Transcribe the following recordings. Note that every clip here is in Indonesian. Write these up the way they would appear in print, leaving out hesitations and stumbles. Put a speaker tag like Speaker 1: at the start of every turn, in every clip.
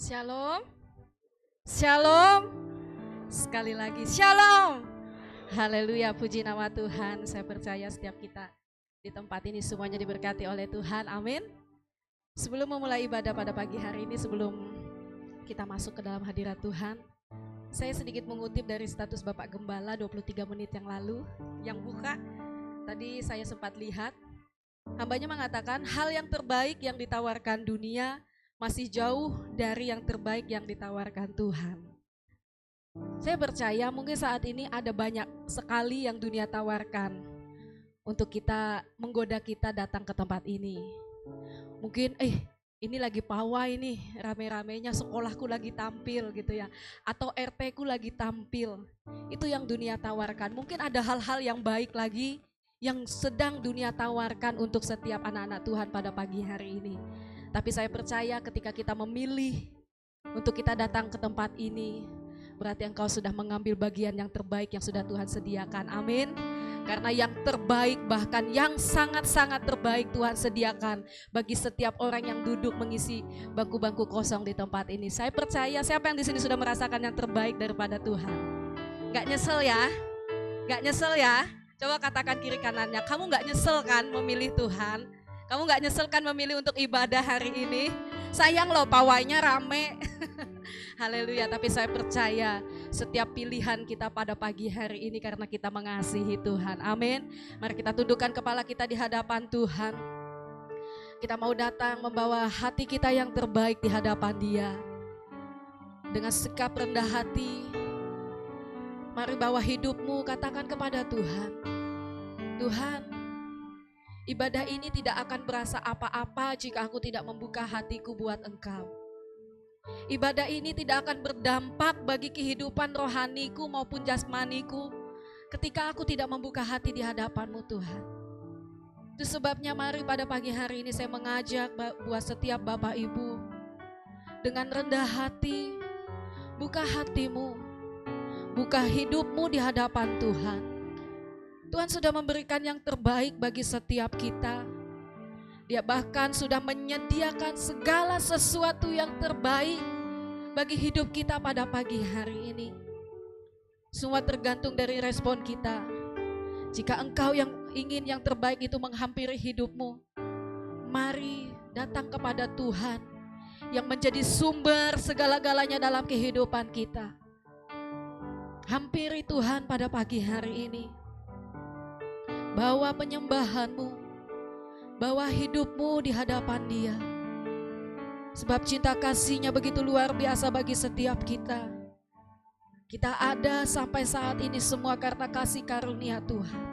Speaker 1: Shalom, shalom, sekali lagi shalom. Haleluya, puji nama Tuhan. Saya percaya setiap kita di tempat ini semuanya diberkati oleh Tuhan, amin. Sebelum memulai ibadah pada pagi hari ini, sebelum kita masuk ke dalam hadirat Tuhan, saya sedikit mengutip dari status Bapak Gembala 23 menit yang lalu, yang buka. Tadi saya sempat lihat, hambanya mengatakan hal yang terbaik yang ditawarkan dunia masih jauh dari yang terbaik yang ditawarkan Tuhan. Saya percaya mungkin saat ini ada banyak sekali yang dunia tawarkan untuk kita, menggoda kita datang ke tempat ini. Mungkin ini lagi pawai nih, rame-ramenya sekolahku lagi tampil gitu ya, atau RT ku lagi tampil. Itu yang dunia tawarkan. Mungkin ada hal-hal yang baik lagi yang sedang dunia tawarkan untuk setiap anak-anak Tuhan pada pagi hari ini. Tapi saya percaya ketika kita memilih untuk kita datang ke tempat ini, berarti engkau sudah mengambil bagian yang terbaik yang sudah Tuhan sediakan. Amin. Karena yang terbaik, bahkan yang sangat-sangat terbaik Tuhan sediakan bagi setiap orang yang duduk mengisi bangku-bangku kosong di tempat ini. Saya percaya siapa yang di sini sudah merasakan yang terbaik daripada Tuhan. Gak nyesel ya? Gak nyesel ya? Coba katakan kiri kanannya, kamu gak nyesel kan memilih Tuhan? Kamu gak nyesel kan memilih untuk ibadah hari ini? Sayang loh pawainya rame. Haleluya, tapi saya percaya setiap pilihan kita pada pagi hari ini karena kita mengasihi Tuhan. Amin. Mari kita tundukkan kepala kita di hadapan Tuhan. Kita mau datang membawa hati kita yang terbaik di hadapan Dia. Dengan sikap rendah hati, mari bawa hidupmu, katakan kepada Tuhan. Tuhan, ibadah ini tidak akan berasa apa-apa jika aku tidak membuka hatiku buat Engkau. Ibadah ini tidak akan berdampak bagi kehidupan rohaniku maupun jasmaniku ketika aku tidak membuka hati di hadapan-Mu Tuhan. Itu sebabnya mari pada pagi hari ini saya mengajak buat setiap Bapak Ibu dengan rendah hati, buka hatimu, buka hidupmu di hadapan Tuhan. Tuhan sudah memberikan yang terbaik bagi setiap kita. Dia bahkan sudah menyediakan segala sesuatu yang terbaik bagi hidup kita pada pagi hari ini. Semua tergantung dari respon kita. Jika engkau yang ingin yang terbaik itu menghampiri hidupmu, mari datang kepada Tuhan yang menjadi sumber segala-galanya dalam kehidupan kita. Hampiri Tuhan pada pagi hari ini. Bawa penyembahanmu, bawa hidupmu di hadapan Dia. Sebab cinta kasih-Nya begitu luar biasa bagi setiap kita. Kita ada sampai saat ini semua karena kasih karunia Tuhan.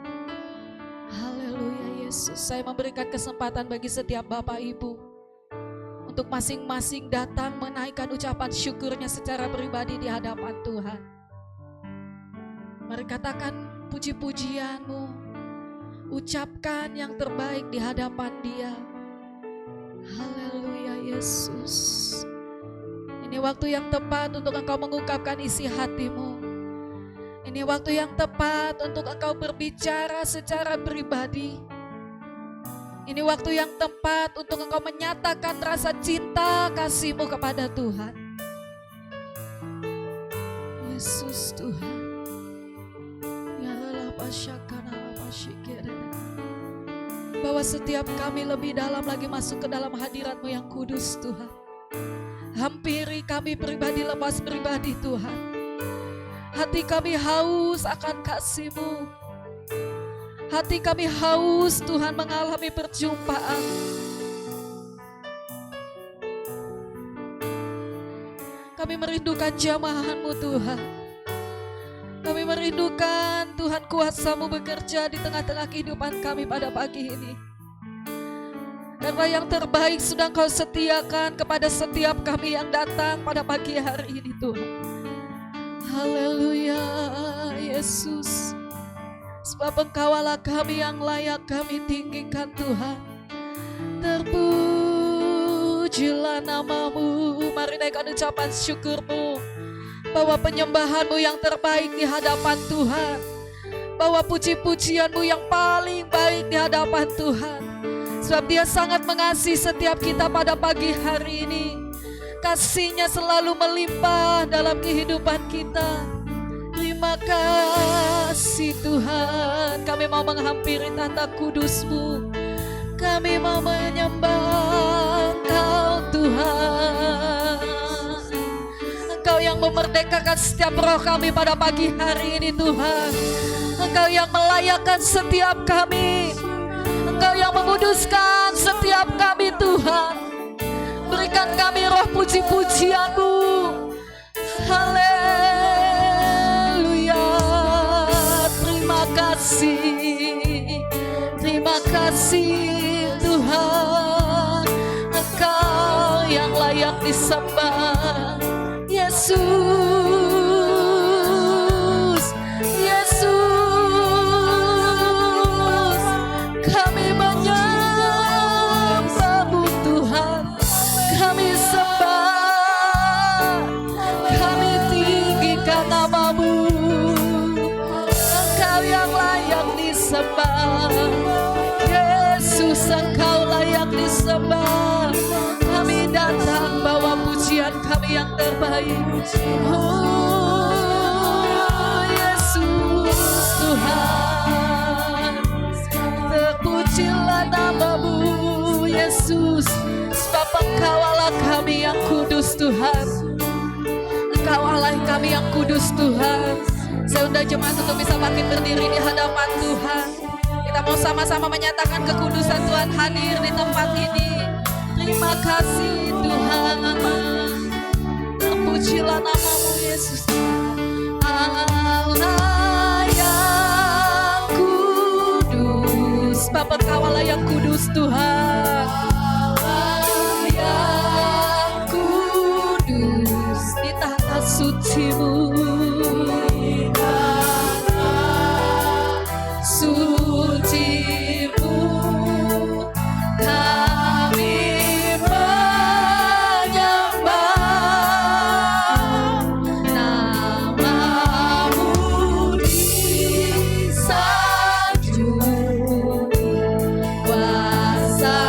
Speaker 1: Haleluya Yesus. Saya memberikan kesempatan bagi setiap Bapak Ibu untuk masing-masing datang menaikkan ucapan syukurnya secara pribadi di hadapan Tuhan. Mari katakan puji-pujianmu, ucapkan yang terbaik di hadapan Dia. Haleluya Yesus. Ini waktu yang tepat untuk engkau mengungkapkan isi hatimu. Ini waktu yang tepat untuk engkau berbicara secara pribadi. Ini waktu yang tepat untuk engkau menyatakan rasa cinta kasihmu kepada Tuhan. Yesus Tuhan. Ya Allah pasyakana. Bahwa setiap kami lebih dalam lagi masuk ke dalam hadirat-Mu yang kudus Tuhan. Hampiri kami pribadi lepas pribadi Tuhan. Hati kami haus akan kasih-Mu. Hati kami haus Tuhan mengalami perjumpaan. Kami merindukan jamahan-Mu Tuhan. Kami merindukan Tuhan kuasa-Mu bekerja di tengah-tengah kehidupan kami pada pagi ini. Karena yang terbaik sudah Engkau sediakan kepada setiap kami yang datang pada pagi hari ini Tuhan. Haleluya Yesus. Sebab Engkau Allah kami yang layak kami tinggikan Tuhan. Terpujilah nama-Mu. Mari naikkan ucapan syukur-Mu. Bawa penyembahan-Mu yang terbaik di hadapan Tuhan. Bawa puji-pujian-Mu yang paling baik di hadapan Tuhan. Sebab Dia sangat mengasihi setiap kita pada pagi hari ini. kasih-Nya selalu melimpah dalam kehidupan kita. Terima kasih Tuhan. Kami mau menghampiri tahta kudus-Mu. Kami mau menyembah Engkau Tuhan. Engkau yang memerdekakan setiap roh kami pada pagi hari ini Tuhan. Engkau yang melayakkan setiap kami. Engkau yang menguduskan setiap kami Tuhan. Berikan kami roh puji-pujian-Mu. Haleluya. Terima kasih. Terima kasih Tuhan. Engkau yang layak disembah. Yesus, Yesus, kami menyembah-Mu Tuhan. Kami sembah, kami tinggikan nama-Mu. Engkau yang layak disembah. Yesus, Engkau layak disembah. Kami datang bawa pujian kami yang terbaik. Oh Yesus Tuhan, terpujilah nama-Mu Yesus. Sebab Engkau Allah kami yang kudus Tuhan. Engkau Allah kami yang kudus Tuhan. Saya undang jemaat untuk bisa bangkit berdiri di hadapan Tuhan. Kita mau sama-sama menyatakan kekudusan Tuhan hadir di tempat ini. Terima kasih Tuhan. Terpujilah nama-Mu Yesus. Allah yang kudus. Bapa Engkau Allah yang kudus Tuhan. Allah yang kudus di tahta suci-Mu. Suci-Mu kami menyembah. Nama-Mu disanjung, kuasa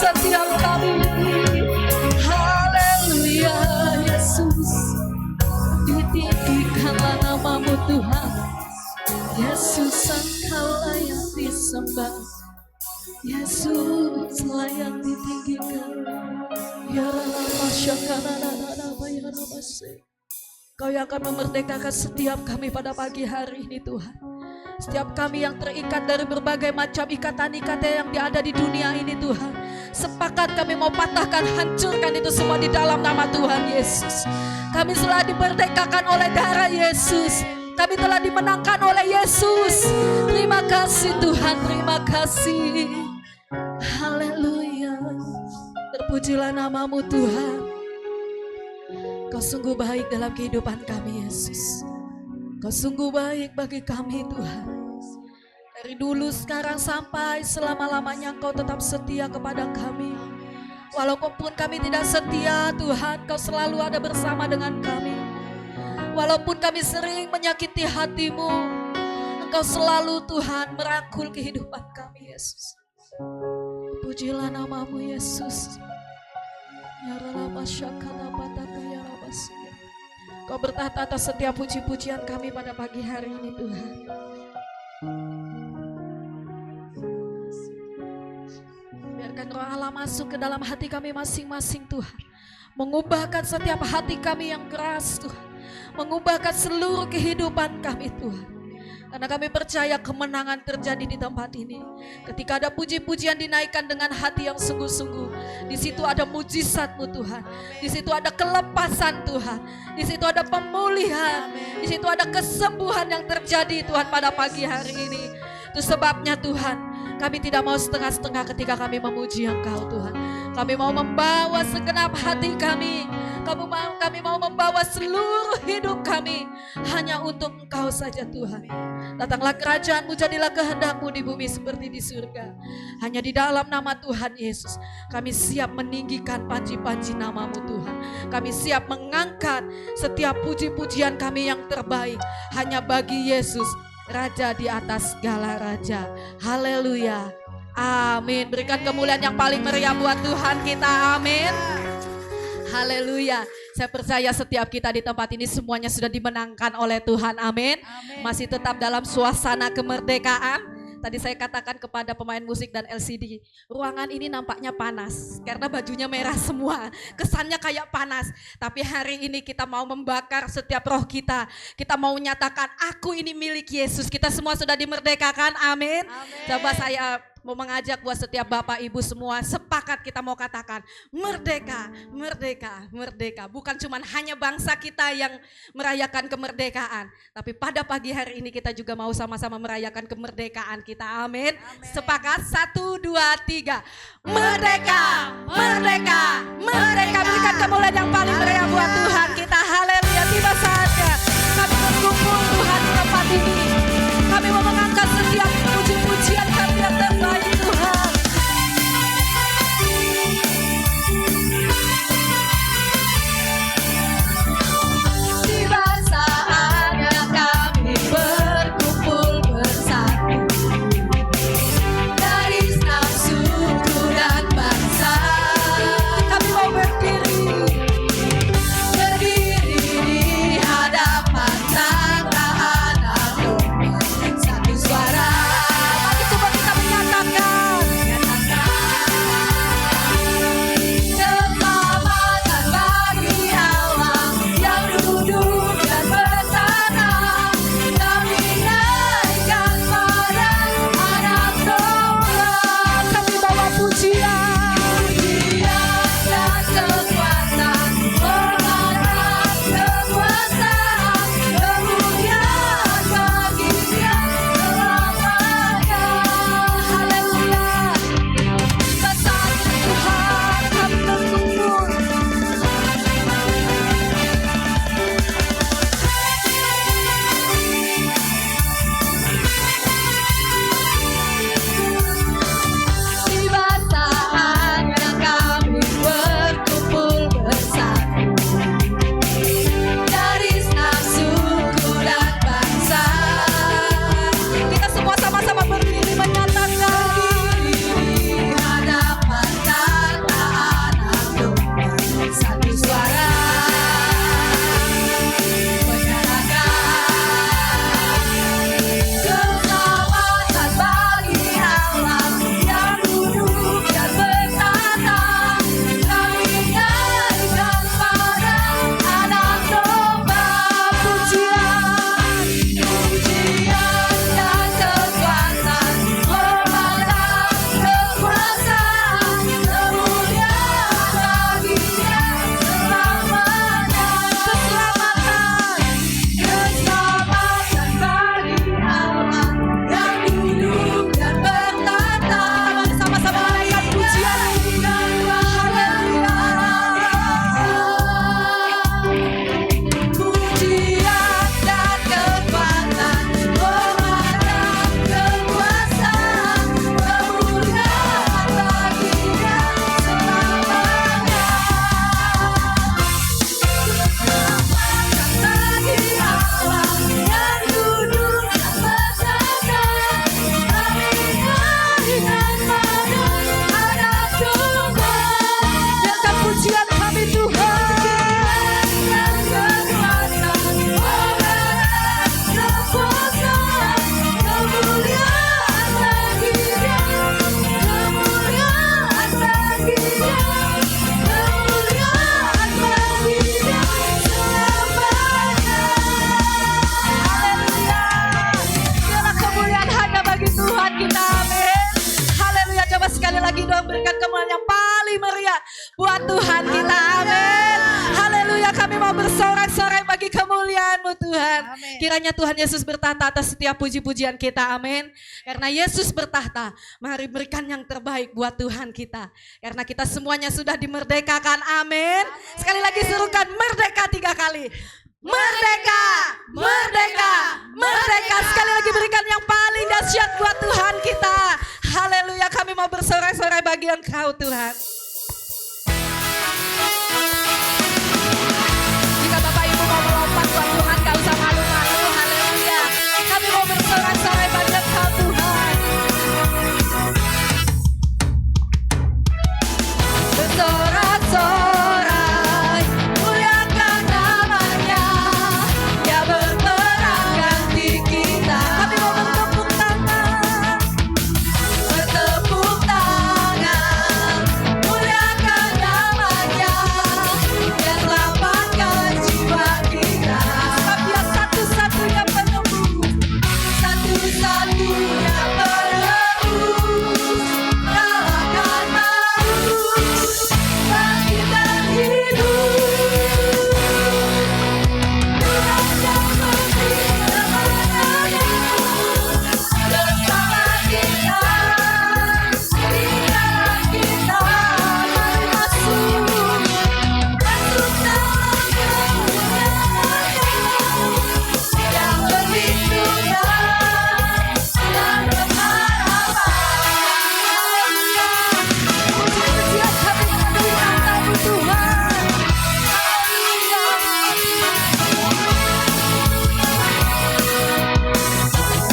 Speaker 1: setiap kami. Haleluya Yesus, ditinggikanlah namamu Tuhan. Yesus Engkau layak disembah, Yesus layak ditinggikan. Ya Rama Syakana ya Rama Se. Kau yang akan memerdekakan setiap kami pada pagi hari ini Tuhan. Setiap kami yang terikat dari berbagai macam ikatan-ikatan yang ada di dunia ini Tuhan. Sepakat kami mau patahkan, hancurkan itu semua di dalam nama Tuhan Yesus. Kami telah dimerdekakan oleh darah Yesus. Kami telah dimenangkan oleh Yesus. Terima kasih Tuhan, terima kasih. Haleluya. Terpujilah namamu Tuhan. Kau sungguh baik dalam kehidupan kami Yesus. Kau sungguh baik bagi kami Tuhan. Dari dulu sekarang sampai selama-lamanya Engkau tetap setia kepada kami. Walaupun kami tidak setia Tuhan, Kau selalu ada bersama dengan kami. Walaupun kami sering menyakiti hati-Mu, Engkau selalu Tuhan merangkul kehidupan kami Yesus. Pujilah namamu Yesus. Ya Rama Syakana Pataka ya Rama Se. Kau bertahta atas setiap puji-pujian kami pada pagi hari ini Tuhan. Biarkan Roh Allah masuk ke dalam hati kami masing-masing Tuhan. Mengubahkan setiap hati kami yang keras Tuhan. Mengubahkan seluruh kehidupan kami Tuhan. Karena kami percaya kemenangan terjadi di tempat ini. Ketika ada puji-pujian dinaikkan dengan hati yang sungguh-sungguh, di situ ada mujizat-Mu Tuhan. Di situ ada kelepasan Tuhan. Di situ ada pemulihan. Di situ ada kesembuhan yang terjadi Tuhan pada pagi hari ini. Itu sebabnya Tuhan, kami tidak mau setengah-setengah ketika kami memuji Engkau Tuhan. Kami mau membawa segenap hati kami. Kami mau membawa seluruh hidup kami hanya untuk Engkau saja Tuhan. Datanglah kerajaan-Mu, jadilah kehendak-Mu di bumi seperti di surga. Hanya di dalam nama Tuhan Yesus kami siap meninggikan panji-panji nama-Mu Tuhan. Kami siap mengangkat setiap puji-pujian kami yang terbaik hanya bagi Yesus, Raja di atas segala raja. Haleluya. Amin. Berikan kemuliaan yang paling meriah buat Tuhan kita. Amin. Haleluya. Saya percaya setiap kita di tempat ini semuanya sudah dimenangkan oleh Tuhan. Amin. Masih tetap dalam suasana kemerdekaan. Tadi saya katakan kepada pemain musik dan LCD, ruangan ini nampaknya panas karena bajunya merah semua, kesannya kayak panas. Tapi hari ini kita mau membakar setiap roh kita. Kita mau menyatakan aku ini milik Yesus. Kita semua sudah dimerdekakan. Amin. Coba saya mau mengajak buat setiap bapak ibu semua, sepakat kita mau katakan merdeka, merdeka, merdeka. Bukan cuma hanya bangsa kita yang merayakan kemerdekaan, tapi pada pagi hari ini kita juga mau sama-sama merayakan kemerdekaan kita. Amin. Sepakat, 1, 2, 3. Merdeka, merdeka, merdeka. Berikan kemuliaan yang paling meriah buat Tuhan kita. Haleluya. Tiba saatnya kami berkumpul Tuhan di tempat ini. Kami mau mengangkat setiap puji-pujian kami yang terbaik Tuhan. Tiba saatnya kami berkumpul bersatu dari enam suku dan bangsa. Kami mau berdiri kemuliaan yang paling meriah buat Tuhan kita. Amin. Haleluya, kami mau bersorak-sorai bagi kemuliaan-Mu Tuhan.
Speaker 2: Amin.
Speaker 1: Kiranya Tuhan Yesus bertahta atas setiap puji-pujian kita. Amin. Karena Yesus bertahta, mari berikan yang terbaik buat Tuhan kita. Karena kita semuanya sudah dimerdekakan. Amin. Sekali lagi serukan merdeka 3 kali. Merdeka, merdeka, merdeka. Sekali lagi berikan yang paling dahsyat buat Tuhan kita. Haleluya, kami mau bersorak-sorai bagi Engkau Tuhan. Jika Bapak Ibu mau melompat buat Tuhan, gak usah malu-malu. Haleluya, kami mau bersorak-sorai bagi Engkau Tuhan. Bersorak-sorai, muliakan namanya, Dia berperang ganti kita. Kami mau bertepuk tangan, muliakan namanya, Dia selamatkan jiwa kita. Sebab Dia satu-satunya penebus, satu-satunya penebus, kalahkan maut, bangkitkan hidup. Tuhan yang memberi kemenangan bersama kita, di dalam kita. Mari masuk dalam kemuliaan yang perlindungan dan pengharapan. Puji-pujian kami mendengar nama Tuhan.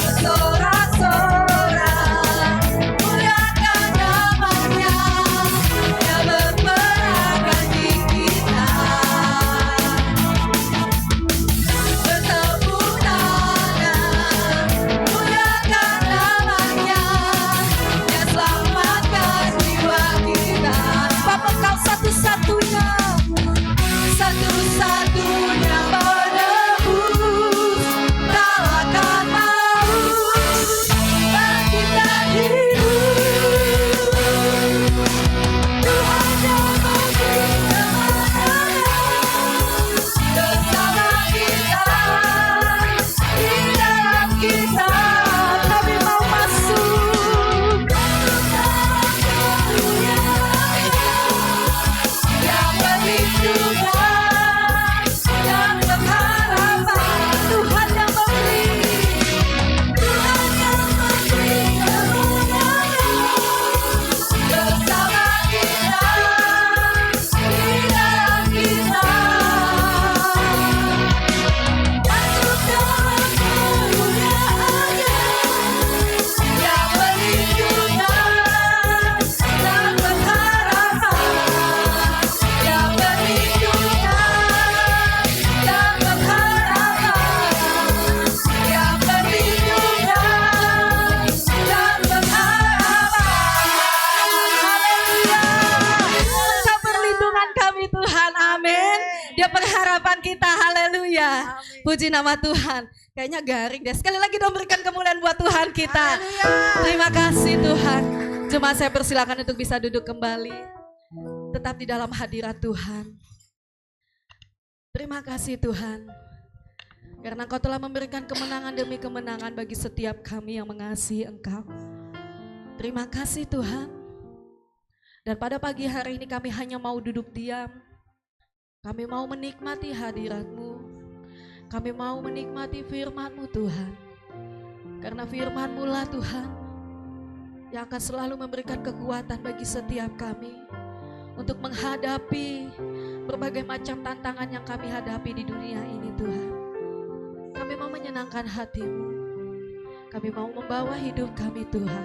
Speaker 1: Bersorak-sorai, muliakan namanya, Dia berperang ganti kita. Bertepuk tangan, muliakan namanya, Dia selamatkan jiwa kita. Sebab Engkau satu-satunya, satu-satunya penebus, kalahkan maut, bangkitkan hidup. Tuhan yang memberi kemenangan bersama kita, di dalam kita. Kami mau masuk dalam kemuliaan yang perlindungan dan pengharapan. Tuhan yang memberi kemenangan bersama kita, di dalam kita. Masuk dalam kemuliaan-Nya yang perlindungan dan pengharapan, yang perlindungan dan pengharapan, yang perlindungan dan pengharapan. Haleluya. Engkau perlindungan kami Tuhan. Amin. Dia pengharapan kita. Haleluya. Puji nama Tuhan. Kayaknya garing deh. Sekali lagi dong berikan kemuliaan buat Tuhan kita. Terima kasih Tuhan. Jemaat saya persilakan untuk bisa duduk kembali. Tetap di dalam hadirat Tuhan. Terima kasih Tuhan. Karena Engkau telah memberikan kemenangan demi kemenangan bagi setiap kami yang mengasihi Engkau. Terima kasih Tuhan. Dan pada pagi hari ini kami hanya mau duduk diam. Kami mau menikmati hadirat-Mu. Kami mau menikmati firman-Mu Tuhan. Karena firman-Mu lah Tuhan yang akan selalu memberikan kekuatan bagi setiap kami untuk menghadapi berbagai macam tantangan yang kami hadapi di dunia ini Tuhan. Kami mau menyenangkan hati-Mu. Kami mau membawa hidup kami Tuhan.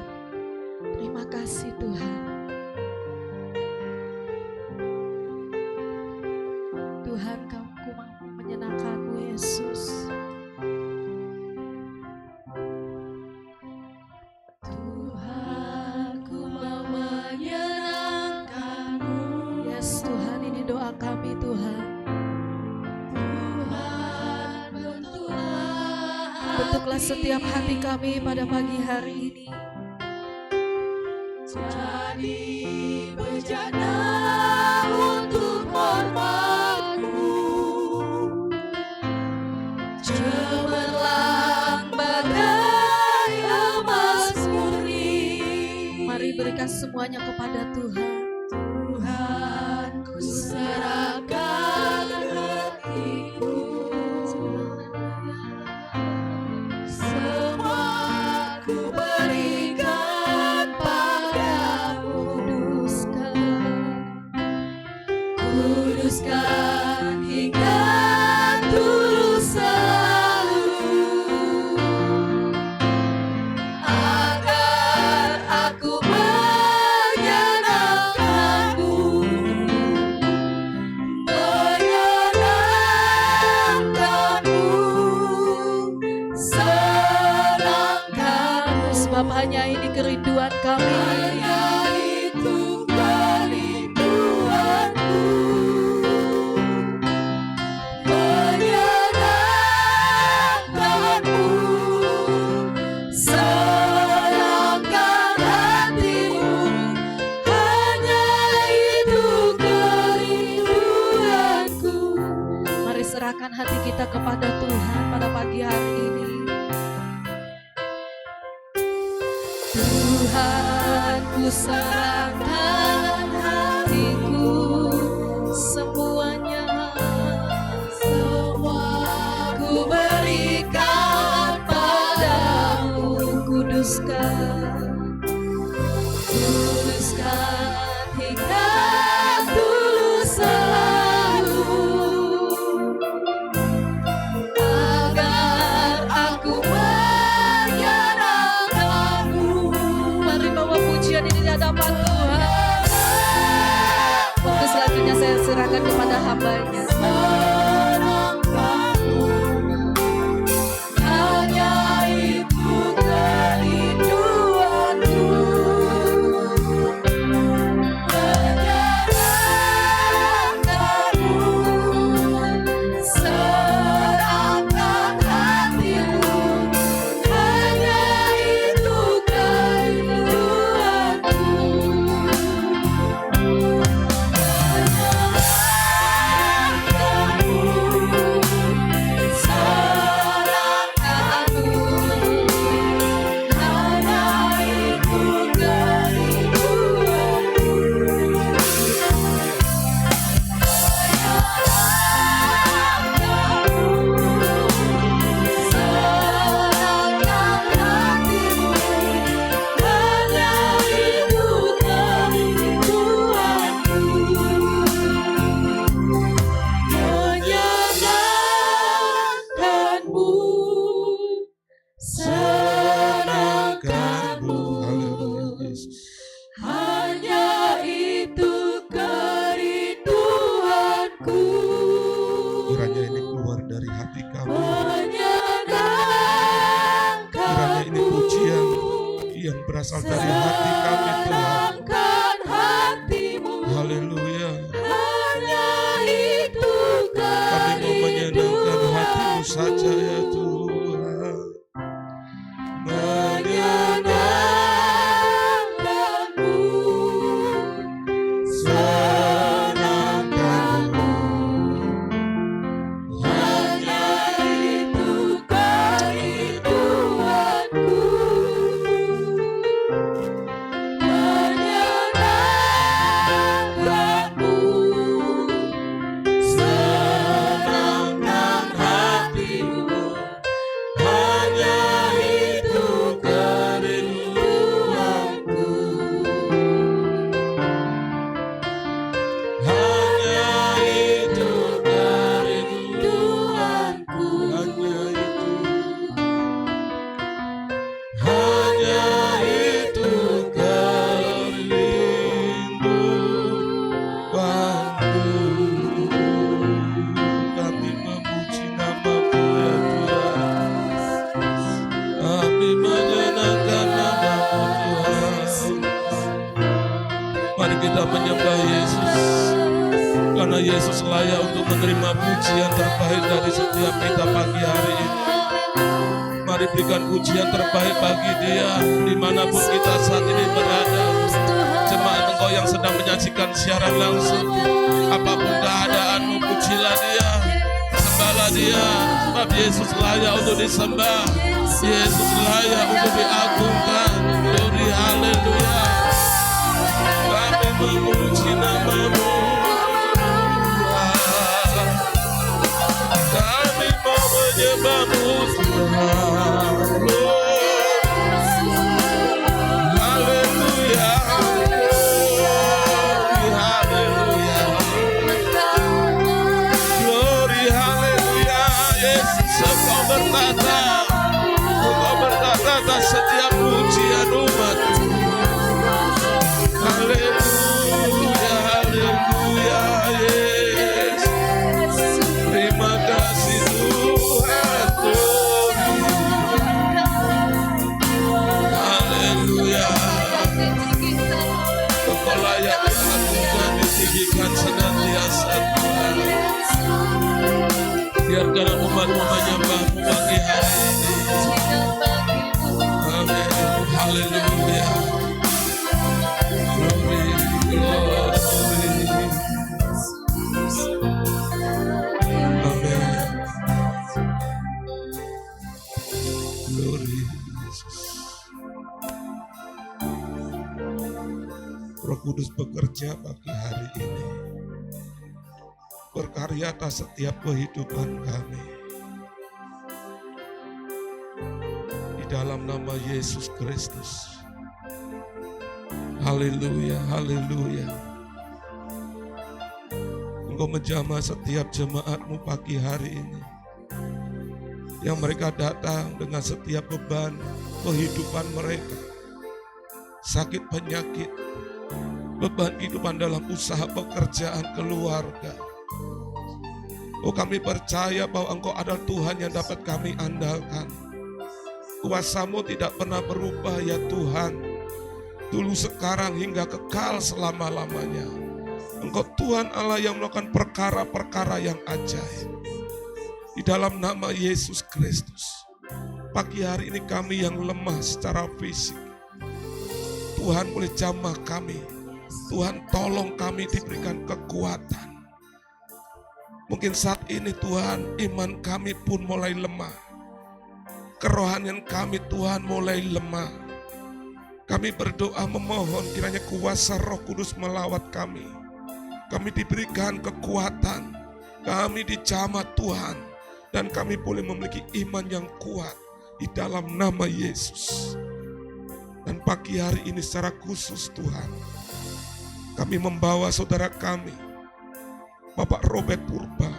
Speaker 1: Terima kasih Tuhan. Tuhan, Ku mau menyenangkan-Mu Yesus. Tuhan, Ku mau menyenangkan-Mu. Yes Tuhan, ini doa kami Tuhan. Tuhan, bentuklah setiap hati kami pada pagi hari ini. Jadi semuanya kepada Tuhan.
Speaker 2: Tuhan, ku serahkan hatiku, semua ku berikan padamu. Kuduskan hingga tulus selalu, agar aku menyenangkanmu, senangkanmu.
Speaker 1: Sebab hanya ini kerinduan kami.
Speaker 2: Hanya itu kerinduanku, menyenangkanmu, senangkan hatimu. Hanya itu kerinduanku.
Speaker 1: Mari serahkan hati kita kepada Tuhan pada pagi hari ini.
Speaker 2: Tuhan, ku serahkan hatiku,
Speaker 1: Semuanya
Speaker 2: semua ku berikan padamu.
Speaker 1: kuduskan.
Speaker 2: Kuduskan hingga tulus selalu, agar aku menyenangkanmu.
Speaker 1: Mari bawa pujian ini di hadapan Tuhan. Waktu selanjutnya saya serahkan kepada hamba-Nya.
Speaker 2: Senangkanmu, hanya itu kerinduanku, menyenangkanmu, senangkan hatimu. Hanya itu kerinduanku,
Speaker 3: Kiranya ini keluar dari hati kami.
Speaker 2: menyenangkanmu,
Speaker 3: Kiranya ini pujian yang berasal dari hati kami, Tuhan.
Speaker 2: senangkan hatimu.
Speaker 3: Haleluya.
Speaker 2: Hanya itu
Speaker 3: Kami mau menyenangkan hatimu saja ya Tuhan.
Speaker 2: menyenangkanmu,
Speaker 3: Senangkanmu.
Speaker 2: hanya itu kerinduanku, menyenangkanmu, senangkan hatimu. Hanya itu kerinduanku, hanya itu kerinduanku,
Speaker 3: Hanya itu. Kami memuji nama-Mu ya Tuhan. Kami menyenangkan nama-Mu Tuhan. Mari kita menyembah Yesus, karena Yesus layak untuk menerima pujian terbaik dari setiap kita pagi hari ini. Mari berikan pujian terbaik bagi Dia dimanapun kita saat ini berada. Jemaat Engkau yang sedang menyaksikan siaran langsung, apapun keadaanmu, pujilah Dia, sembahlah Dia, sebab Yesus layak untuk disembah, Yesus layak untuk diagungkan. Glory, haleluya. memuji namamu. Kami mau menyembahmu Tuhan. Haleluya, haleluya, glory, haleluya. Yesus Engkau bertata atas setiap pujian umat-Mu. Haleluya, haleluya, Yesus. Terima kasih Tuhan. Haleluya. Engkau layak diagungkan, ditinggikan senantiasa Tuhan. Biarkan umat-Mu menyembah-Mu pagi hari ini. Amin. Haleluya. Glory, glory. Amin. Glory Yesus. Roh Kudus bekerja pagi hari ini. Berkarya atas setiap kehidupan kami. Di dalam nama Yesus Kristus. Haleluya, haleluya. Engkau menjamah setiap jemaat-Mu pagi hari ini. Yang mereka datang dengan setiap beban kehidupan mereka. Sakit penyakit. Beban kehidupan dalam usaha pekerjaan keluarga. Oh, kami percaya bahwa Engkau adalah Tuhan yang dapat kami andalkan. Kuasa-Mu tidak pernah berubah ya Tuhan. Dulu, sekarang, hingga kekal selama-lamanya. Engkau Tuhan Allah yang melakukan perkara-perkara yang ajaib. Di dalam nama Yesus Kristus. Pagi hari ini kami yang lemah secara fisik. Tuhan boleh jamah kami. Tuhan tolong kami diberikan kekuatan. Mungkin saat ini Tuhan, iman kami pun mulai lemah. Kerohanian kami Tuhan mulai lemah. Kami berdoa memohon kiranya kuasa Roh Kudus melawat kami. Kami diberikan kekuatan. Kami dijamah Tuhan. Dan kami boleh memiliki iman yang kuat di dalam nama Yesus. Dan pagi hari ini secara khusus Tuhan, kami membawa saudara kami, Bapak Robert Purba,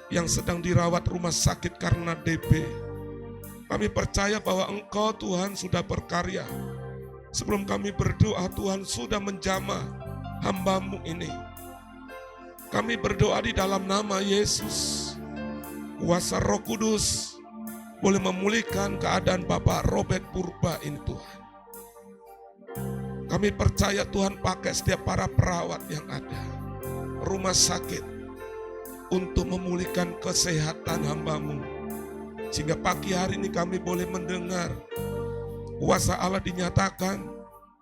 Speaker 3: yang sedang dirawat rumah sakit karena DB. Kami percaya bahwa Engkau Tuhan sudah berkarya. Sebelum kami berdoa, Tuhan sudah menjamah hamba-Mu ini. Kami berdoa di dalam nama Yesus. Kuasa Roh Kudus boleh memulihkan keadaan Bapak Robert Purba ini Tuhan. Kami percaya Tuhan pakai setiap para perawat yang ada, rumah sakit, untuk memulihkan kesehatan hamba-Mu. Sehingga pagi hari ini kami boleh mendengar kuasa Allah dinyatakan.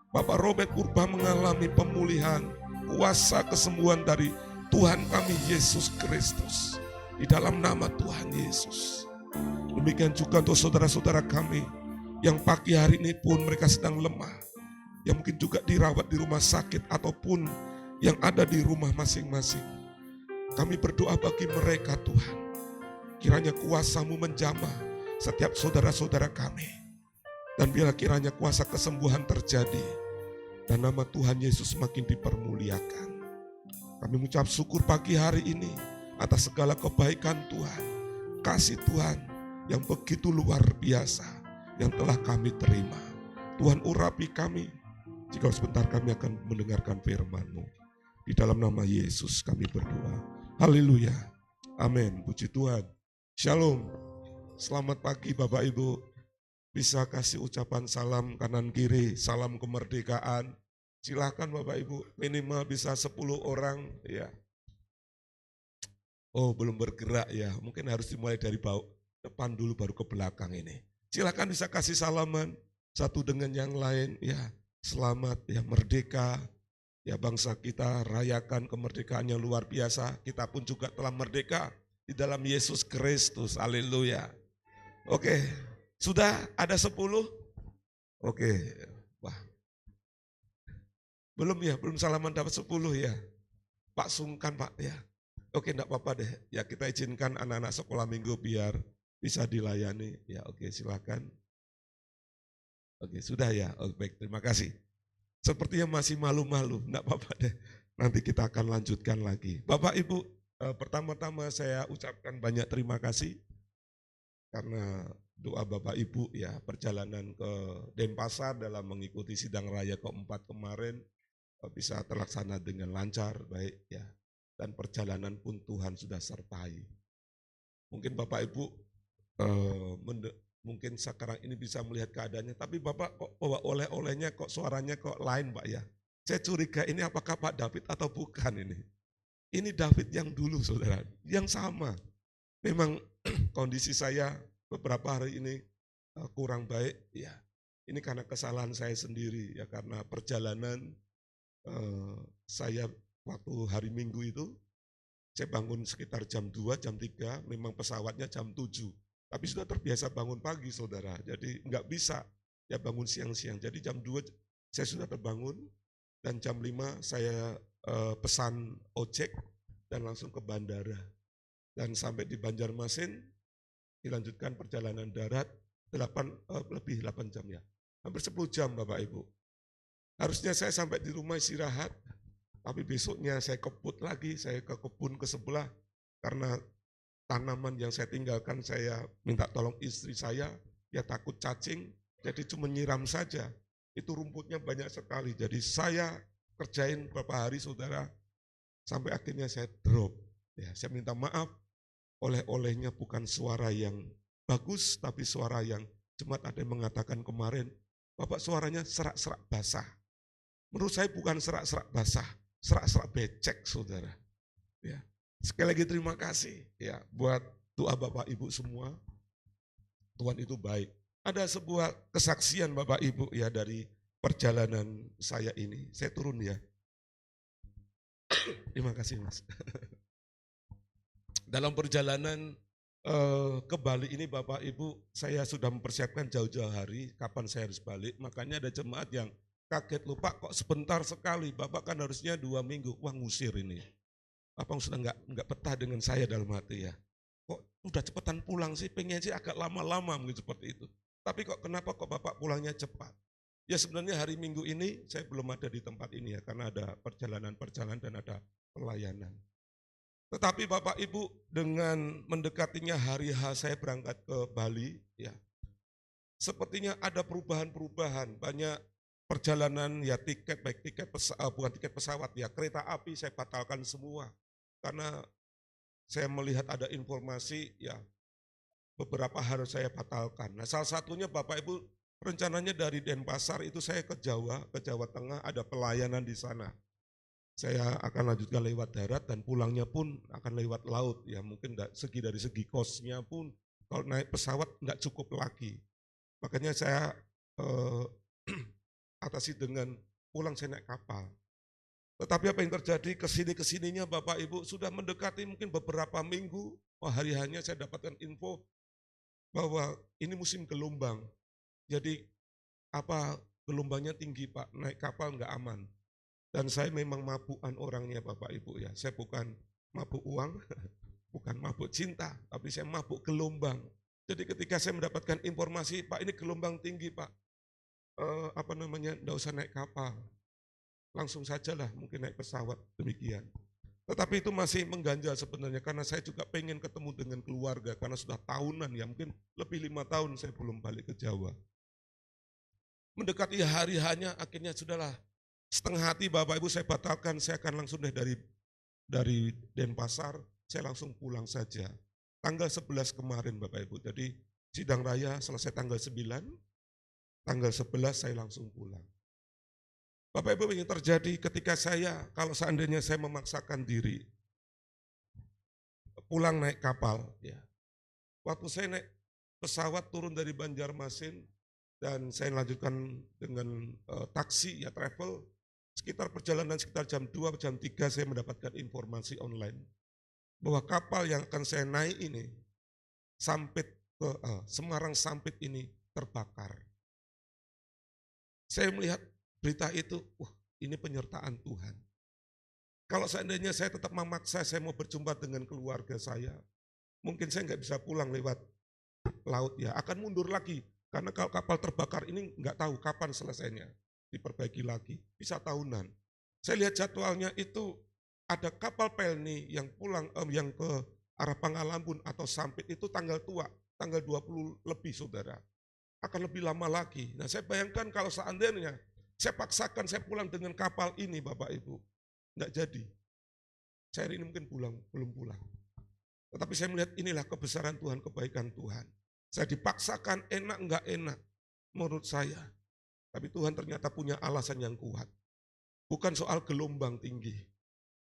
Speaker 3: Bapak Robert Purba mengalami pemulihan, kuasa kesembuhan dari Tuhan kami Yesus Kristus. Di dalam nama Tuhan Yesus. Demikian juga untuk saudara-saudara kami yang pagi hari ini pun mereka sedang lemah. Yang mungkin juga dirawat di rumah sakit ataupun yang ada di rumah masing-masing. Kami berdoa bagi mereka Tuhan. Kiranya kuasa-Mu menjamah setiap saudara-saudara kami. Dan biarlah kiranya kuasa kesembuhan terjadi. Dan nama Tuhan Yesus makin dipermuliakan. Kami mengucap syukur pagi hari ini atas segala kebaikan Tuhan. Kasih Tuhan yang begitu luar biasa yang telah kami terima. Tuhan urapi kami. Jika sebentar kami akan mendengarkan firman-Mu. Di dalam nama Yesus kami berdoa. Haleluya. Amin. Puji Tuhan. Shalom. Selamat pagi Bapak Ibu. Bisa kasih ucapan salam kanan kiri. Salam kemerdekaan. Silakan Bapak Ibu. Minimal bisa 10 orang. Ya. Oh, belum bergerak ya. Mungkin harus dimulai dari depan dulu baru ke belakang ini. Silakan bisa kasih salaman satu dengan yang lain. Ya. Selamat ya merdeka. Ya bangsa kita rayakan kemerdekaan yang luar biasa. Kita pun juga telah merdeka di dalam Yesus Kristus. Haleluya. Oke, sudah ada 10? Oke, wah. Belum ya, belum salaman dapat 10 ya. Pak sungkan Pak ya. Oke enggak apa-apa deh. Ya kita izinkan anak-anak sekolah minggu biar bisa dilayani. Ya oke silakan. Oke sudah ya. Oh, baik terima kasih. Sepertinya masih malu-malu. Enggak apa-apa deh. Nanti kita akan lanjutkan lagi. Bapak Ibu, pertama-tama saya ucapkan banyak terima kasih. Karena doa Bapak Ibu ya perjalanan ke Denpasar dalam mengikuti sidang raya keempat kemarin bisa terlaksana dengan lancar, baik ya. Dan perjalanan pun Tuhan sudah sertai. Mungkin Bapak Ibu mungkin sekarang ini bisa melihat keadaannya, tapi Bapak kok bawa oleh-olehnya kok suaranya kok lain Pak ya. Saya curiga ini apakah Pak David atau bukan ini. Ini David yang dulu saudara, yang sama. Memang kondisi saya beberapa hari ini kurang baik ya. Ini karena kesalahan saya sendiri ya, karena perjalanan saya waktu hari Minggu itu, saya bangun sekitar jam 2, jam 3, memang pesawatnya jam 7. Tapi sudah terbiasa bangun pagi saudara, jadi nggak bisa ya bangun siang-siang. Jadi jam 2 saya sudah terbangun dan jam 5 saya pesan ojek dan langsung ke bandara. Dan sampai di Banjarmasin dilanjutkan perjalanan darat lebih 8 jam ya. Hampir 10 jam Bapak Ibu. Harusnya saya sampai di rumah istirahat, tapi besoknya saya kebut lagi, saya ke kebun ke sebelah, karena tanaman yang saya tinggalkan saya minta tolong istri saya, dia takut cacing, jadi cuma nyiram saja. Itu rumputnya banyak sekali, jadi saya kerjain beberapa hari saudara, sampai akhirnya saya drop. Ya, saya minta maaf, oleh-olehnya bukan suara yang bagus, tapi suara yang jemaat ada yang mengatakan kemarin, Bapak suaranya serak-serak basah. Menurut saya bukan serak-serak basah, serak-serak becek saudara. Ya. Sekali lagi terima kasih ya buat doa Bapak Ibu semua. Tuhan itu baik. Ada sebuah kesaksian Bapak Ibu ya dari perjalanan saya ini. Saya turun ya. Terima kasih Mas. Dalam perjalanan ke Bali ini Bapak Ibu, saya sudah mempersiapkan jauh-jauh hari kapan saya harus balik. Makanya ada jemaat yang kaget, lupa kok sebentar sekali, Bapak kan harusnya 2 minggu, wah ngusir ini. Bapak sudah nggak betah dengan saya dalam hati ya. Kok udah cepetan pulang sih, pengen sih agak lama-lama mungkin seperti itu. Tapi kenapa kok Bapak pulangnya cepat? Ya sebenarnya hari Minggu ini saya belum ada di tempat ini ya, karena ada perjalanan-perjalanan dan ada pelayanan. Tetapi Bapak Ibu dengan mendekatinya hari H saya berangkat ke Bali ya, sepertinya ada perubahan-perubahan, banyak perjalanan ya tiket, baik tiket bukan tiket pesawat ya, kereta api saya batalkan semua. Karena saya melihat ada informasi ya beberapa harus saya batalkan. Nah salah satunya Bapak Ibu rencananya dari Denpasar itu saya ke Jawa Tengah, ada pelayanan di sana. Saya akan lanjutkan lewat darat dan pulangnya pun akan lewat laut ya, mungkin dari segi kosnya pun kalau naik pesawat enggak cukup lagi. Makanya saya atasi dengan pulang saya naik kapal. Tetapi apa yang terjadi kesininya Bapak Ibu sudah mendekati mungkin beberapa minggu, hari hanya saya dapatkan info bahwa ini musim gelombang. Jadi gelombangnya tinggi Pak, naik kapal enggak aman. Dan saya memang mabukan orangnya Bapak Ibu ya, saya bukan mabuk uang, bukan mabuk cinta, tapi saya mabuk gelombang. Jadi ketika saya mendapatkan informasi, Pak ini gelombang tinggi Pak, enggak usah naik kapal, langsung sajalah mungkin naik pesawat, demikian. Tetapi itu masih mengganjal sebenarnya, karena saya juga pengen ketemu dengan keluarga, karena sudah tahunan ya, mungkin lebih 5 tahun saya belum balik ke Jawa. Mendekati hari hanya akhirnya sudahlah, setengah hati Bapak Ibu saya batalkan, saya akan langsung dari Denpasar, saya langsung pulang saja. Tanggal 11 kemarin Bapak Ibu, jadi sidang raya selesai tanggal 9, tanggal 11 saya langsung pulang. Bapak Ibu yang terjadi ketika kalau seandainya saya memaksakan diri, pulang naik kapal, ya. Waktu saya naik pesawat turun dari Banjarmasin, dan saya lanjutkan dengan taksi, ya travel, sekitar jam 2, jam 3 saya mendapatkan informasi online, bahwa kapal yang akan saya naik ini, Semarang Sampit ini terbakar. Saya melihat berita itu, ini penyertaan Tuhan. Kalau seandainya saya tetap memaksa saya mau berjumpa dengan keluarga saya, mungkin saya nggak bisa pulang lewat laut ya, akan mundur lagi. Karena kalau kapal terbakar ini nggak tahu kapan selesainya, diperbaiki lagi, bisa tahunan. Saya lihat jadwalnya itu ada kapal Pelni yang pulang, yang ke arah Pangalambun atau Sampit itu tanggal tua, tanggal 20 lebih saudara. Akan lebih lama lagi. Nah saya bayangkan kalau seandainya saya paksakan saya pulang dengan kapal ini Bapak Ibu, nggak jadi. Saya ini mungkin belum pulang. Tetapi saya melihat inilah kebesaran Tuhan, kebaikan Tuhan. Saya dipaksakan enak nggak enak menurut saya. Tapi Tuhan ternyata punya alasan yang kuat. Bukan soal gelombang tinggi.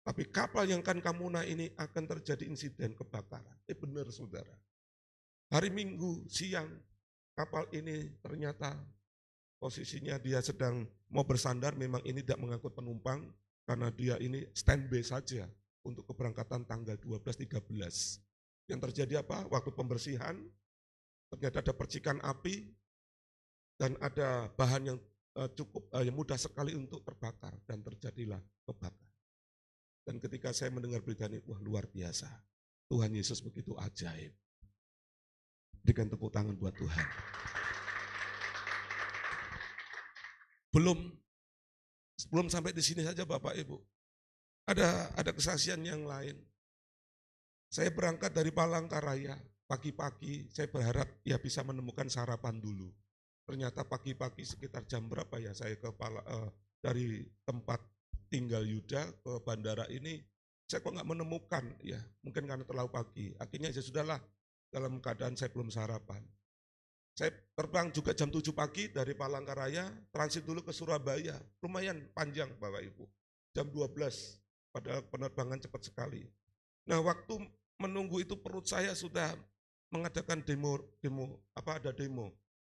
Speaker 3: Tapi kapal yang kan kamu naik ini akan terjadi insiden kebakaran. Benar saudara. Hari Minggu siang kapal ini ternyata posisinya dia sedang mau bersandar, memang ini tidak mengangkut penumpang. Karena dia ini standby saja untuk keberangkatan tanggal 12-13. Yang terjadi apa? Waktu pembersihan, ternyata ada percikan api, dan ada bahan yang cukup yang mudah sekali untuk terbakar, dan terjadilah kebakaran. Dan ketika saya mendengar berita ini, wah luar biasa. Tuhan Yesus begitu ajaib. Berikan tepuk tangan buat Tuhan. Belum sampai di sini saja Bapak Ibu. Ada kesaksian yang lain. Saya berangkat dari Palangkaraya, pagi-pagi saya berharap ya bisa menemukan sarapan dulu. Ternyata pagi-pagi sekitar jam berapa ya saya dari tempat tinggal Yuda ke bandara ini, saya kok nggak menemukan ya, mungkin karena terlalu pagi. Akhirnya ya sudahlah, dalam keadaan saya belum sarapan. Saya terbang juga jam 7 pagi dari Palangkaraya, transit dulu ke Surabaya. Lumayan panjang Bapak Ibu. Jam 12, padahal penerbangan cepat sekali. Nah waktu menunggu itu perut saya sudah mengadakan demo.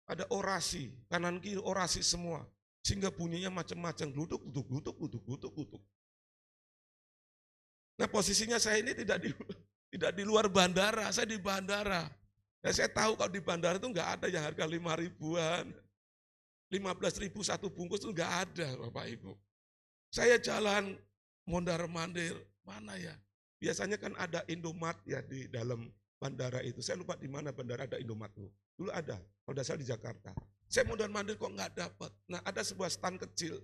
Speaker 3: Ada orasi, kanan kiri orasi semua. Sehingga bunyinya macam-macam, gluduk. Nah posisinya saya ini tidak di luar bandara, saya di bandara. Nah, saya tahu kalau di bandara itu enggak ada yang harga 5 ribuan, 15 ribu satu bungkus itu enggak ada Bapak Ibu. Saya jalan mondar-mandir, mana ya? Biasanya kan ada Indomaret ya di dalam bandara itu. Saya lupa di mana bandara ada Indomaret itu. Dulu ada, kalau tidak salah di Jakarta. Saya mondar-mandir kok enggak dapat. Nah ada sebuah stand kecil,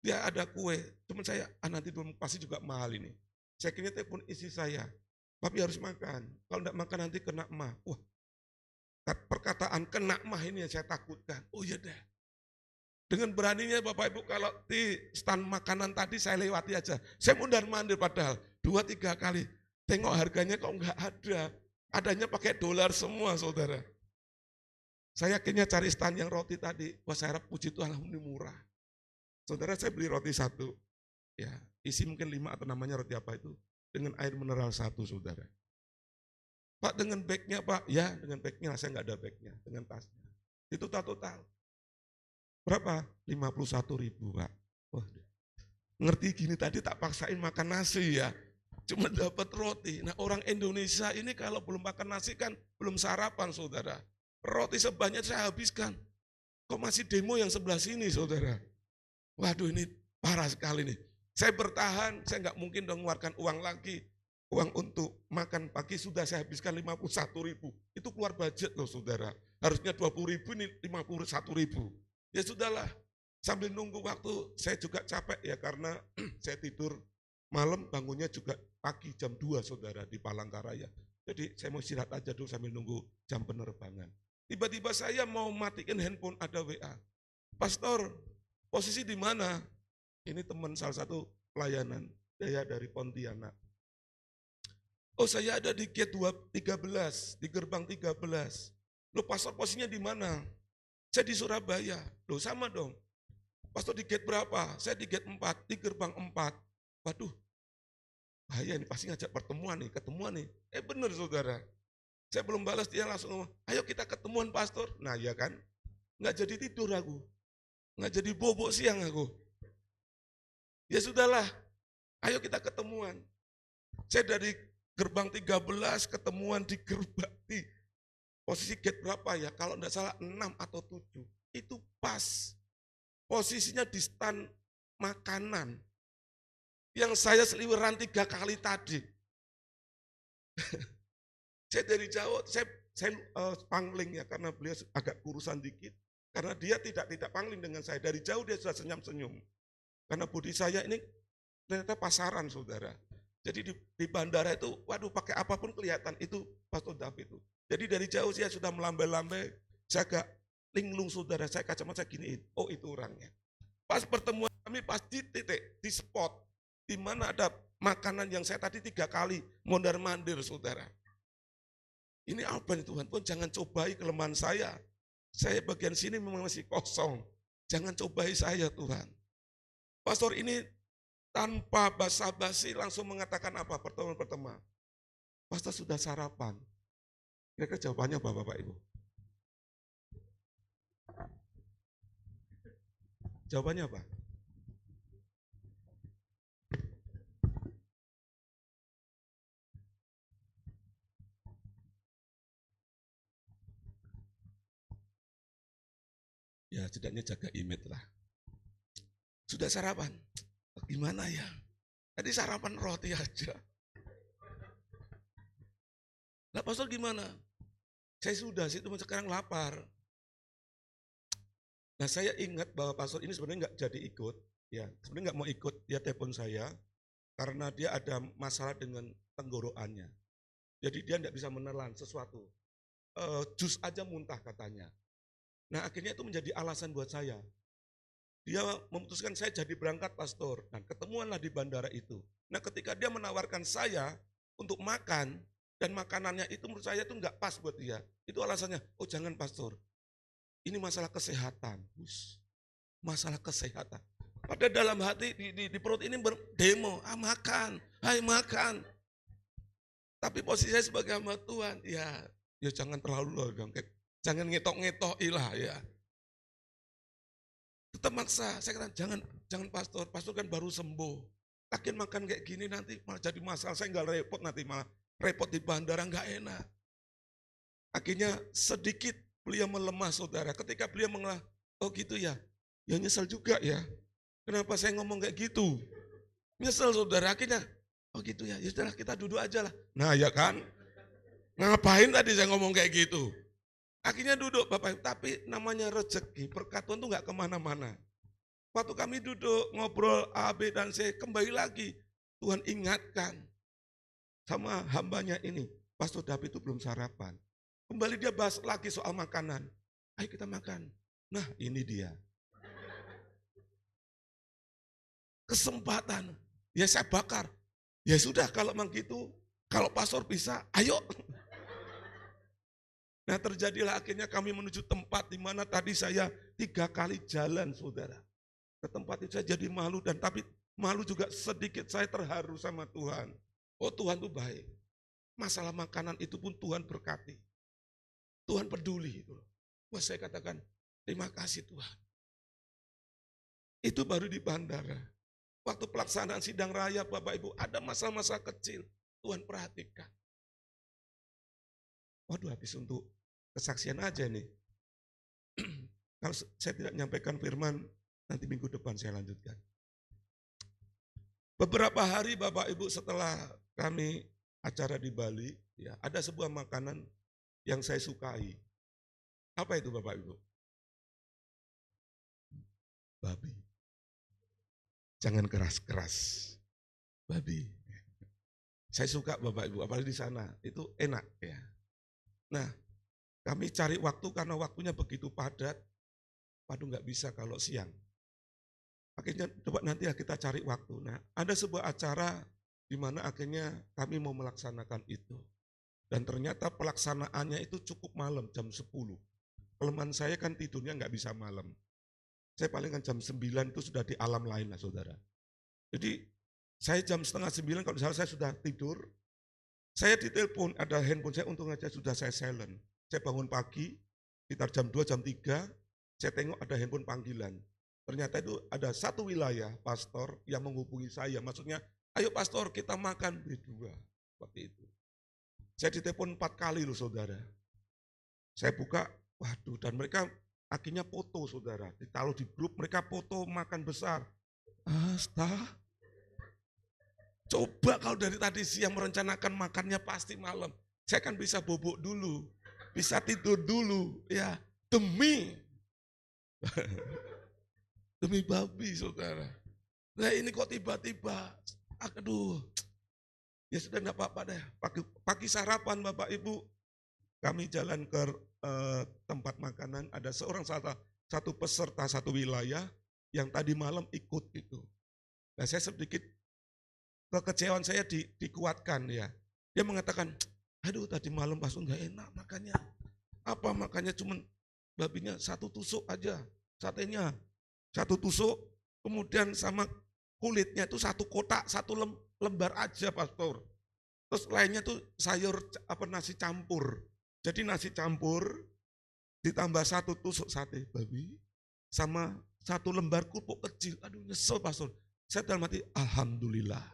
Speaker 3: dia ada kue. Teman saya, nanti pasti juga mahal ini. Saya kira telepon istri saya, papi harus makan. Kalau enggak makan nanti kena emah. Wah, perkataan kena mah ini yang saya takutkan. Oh iya deh. Dengan beraninya Bapak Ibu kalau di stand makanan tadi saya lewati aja. Saya mondar-mandir padahal 2-3 kali. Tengok harganya kok enggak ada. Adanya pakai dolar semua saudara. Saya akhirnya cari stand yang roti tadi. Wah saya harap puji Tuhan ini murah. Saudara saya beli roti 1. Ya, isi mungkin 5 atau namanya roti apa itu. Dengan air mineral 1 saudara. Pak dengan bagnya Pak, ya dengan bagnya, saya nggak ada bagnya, dengan tasnya. Itu total. Berapa? 51 ribu Pak. Wah, ngerti gini tadi tak paksain makan nasi ya, cuma dapat roti. Nah orang Indonesia ini kalau belum makan nasi kan belum sarapan saudara. Roti sebanyak saya habiskan. Kok masih demo yang sebelah sini saudara? Waduh ini parah sekali nih. Saya bertahan, saya nggak mungkin dong mengeluarkan uang lagi. Uang untuk makan pagi sudah saya habiskan 51 ribu. Itu keluar budget loh saudara. Harusnya 20 ribu ini 51 ribu. Ya sudahlah, sambil nunggu waktu saya juga capek ya karena saya tidur malam, bangunnya juga pagi jam 2 saudara di Palangkaraya. Jadi saya mau istirahat aja dulu sambil nunggu jam penerbangan. Tiba-tiba saya mau matiin handphone, ada WA. Pastor, posisi di mana? Ini teman salah satu pelayanan, saya dari Pontianak. Oh saya ada di gate 13, di gerbang 13. Loh pastor posisinya di mana? Saya di Surabaya. Loh sama dong. Pastor di gate berapa? Saya di gate 4, di gerbang 4. Waduh, bahaya ini pasti ngajak pertemuan nih, ketemuan nih. Bener saudara. Saya belum balas, dia langsung ngomong, ayo kita ketemuan pastor. Nah ya kan, nggak jadi tidur aku. Nggak jadi bobok siang aku. Ya sudahlah, ayo kita ketemuan. Saya dari gerbang 13 ketemuan di gerbang di posisi gate berapa ya? Kalau enggak salah 6 atau 7. Itu pas. Posisinya di stand makanan yang saya seliweran 3 kali tadi. Saya dari jauh, saya pangling ya, karena beliau agak kurusan dikit. Karena dia tidak pangling dengan saya. Dari jauh dia sudah senyum-senyum. Karena budi saya ini ternyata pasaran, saudara. Jadi di bandara itu, waduh pakai apapun kelihatan, itu Pastor David itu. Jadi dari jauh saya sudah melambai-lambai, saya agak linglung, saudara. Saya kacamata saya giniin, oh itu orangnya. Pas pertemuan kami pas di titik, di spot, di mana ada makanan yang saya tadi 3 kali mondar-mandir, saudara. Ini apa nih Tuhan? Tuhan jangan cobai kelemahan saya. Saya bagian sini memang masih kosong. Jangan cobai saya Tuhan. Pastor ini tanpa basa-basi langsung mengatakan apa pertemuan pertama? Pastor sudah sarapan. Kira-kira jawabannya apa Bapak Ibu? Jawabannya apa? Ya setidaknya jaga image lah. Sudah sarapan? Gimana ya? Tadi sarapan roti aja. Lah Pastor gimana? Saya sudah sih, sekarang lapar. Nah saya ingat bahwa Pastor ini sebenarnya nggak jadi ikut. Ya, sebenarnya nggak mau ikut, dia telepon saya. Karena dia ada masalah dengan tenggorokannya. Jadi dia nggak bisa menelan sesuatu. Jus aja muntah katanya. Nah akhirnya itu menjadi alasan buat saya. Dia memutuskan saya jadi berangkat Pastor. Dan ketemuanlah di bandara itu. Nah ketika dia menawarkan saya untuk makan. Dan makanannya itu menurut saya itu nggak pas buat dia. Itu alasannya, oh jangan Pastor. Ini masalah kesehatan. Masalah kesehatan. Pada dalam hati di perut ini berdemo, makan, hai makan. Tapi posisi saya sebagai hamba Tuhan, ya jangan terlalu loh dong. Jangan ngetok-ngetok ilah ya. Tetap maksa, saya kata jangan Pastor kan baru sembuh. Lagian makan kayak gini nanti malah jadi masalah, saya nggak repot nanti malah repot di bandara nggak enak. Akhirnya sedikit beliau melemah saudara, ketika beliau mengalah, oh gitu ya nyesel juga ya. Kenapa saya ngomong kayak gitu? Nyesel saudara, akhirnya, oh gitu ya sudah kita duduk aja lah. Nah ya kan, ngapain tadi saya ngomong kayak gitu? Akhirnya duduk Bapak, tapi namanya rezeki, berkat Tuhan tuh gak kemana-mana. Waktu kami duduk ngobrol A, B, dan C, kembali lagi Tuhan ingatkan sama hambanya ini, Pastor David itu belum sarapan. Kembali dia bahas lagi soal makanan. Ayo kita makan. Nah ini dia. Kesempatan, ya saya bakar. Ya sudah kalau memang gitu, kalau Pastor bisa, ayo. Nah terjadilah akhirnya kami menuju tempat di mana tadi saya 3 kali jalan saudara. Ke tempat itu saya jadi malu dan tapi malu juga sedikit saya terharu sama Tuhan. Oh Tuhan itu baik. Masalah makanan itu pun Tuhan berkati. Tuhan peduli. Wah saya katakan terima kasih Tuhan. Itu baru di bandara. Waktu pelaksanaan sidang raya Bapak Ibu ada masalah-masalah kecil. Tuhan perhatikan. Waduh habis untuk kesaksian aja nih. Kalau saya tidak menyampaikan firman, nanti minggu depan saya lanjutkan. Beberapa hari Bapak Ibu setelah kami acara di Bali, ya, ada sebuah makanan yang saya sukai. Apa itu Bapak Ibu? Babi. Jangan keras-keras. Babi. Saya suka Bapak Ibu, apalagi di sana, itu enak ya. Nah, kami cari waktu karena waktunya begitu padat. Waduh nggak bisa kalau siang. Akhirnya coba nanti ya kita cari waktu. Nah, ada sebuah acara di mana akhirnya kami mau melaksanakan itu. Dan ternyata pelaksanaannya itu cukup malam, jam 10. Kelemahan saya kan tidurnya nggak bisa malam. Saya paling kan jam 9 itu sudah di alam lain lah saudara. Jadi saya jam setengah 9 kalau misalnya saya sudah tidur, saya ditelepon, ada handphone saya untung aja sudah saya silent. Saya bangun pagi, sekitar jam 2, jam 3, saya tengok ada handphone panggilan. Ternyata itu ada satu wilayah pastor yang menghubungi saya, maksudnya ayo pastor kita makan B2, seperti itu. Saya ditelepon 4 kali loh saudara. Saya buka, waduh dan mereka akhirnya foto saudara, ditaruh di grup mereka foto makan besar. Coba kalau dari tadi siang merencanakan makannya pasti malam. Saya kan bisa bobok dulu, bisa tidur dulu, ya demi demi babi saudara. Nah ini kok tiba-tiba, aduh, ya sudah enggak apa-apa deh. Pagi sarapan Bapak Ibu, kami jalan ke tempat makanan, ada satu peserta satu wilayah yang tadi malam ikut itu. Nah saya sedikit kekecewaan saya dikuatkan ya. Dia mengatakan, aduh tadi malam pas enggak enak makannya. Apa makannya cuman babinya satu tusuk aja, satenya satu tusuk, kemudian sama kulitnya itu satu kotak, satu lembar aja pastor. Terus lainnya tuh sayur nasi campur. Jadi nasi campur ditambah satu tusuk sate babi sama satu lembar kerupuk kecil. Aduh nyesel pastor. Saya dalam hati, alhamdulillah.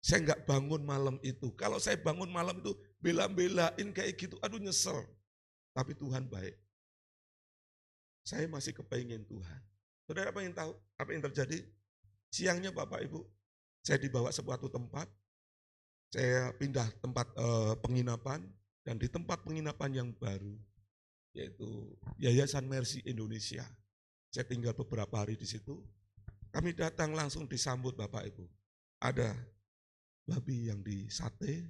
Speaker 3: Saya enggak bangun malam itu. Kalau saya bangun malam itu bela-belain kayak gitu, aduh nyesel. Tapi Tuhan baik. Saya masih kepengen Tuhan. Saudara pengen tahu apa yang terjadi? Siangnya Bapak Ibu, saya dibawa suatu tempat. Saya pindah tempat penginapan. Dan di tempat penginapan yang baru, yaitu Yayasan Mercy Indonesia. Saya tinggal beberapa hari di situ. Kami datang langsung disambut Bapak Ibu. Ada babi yang disate,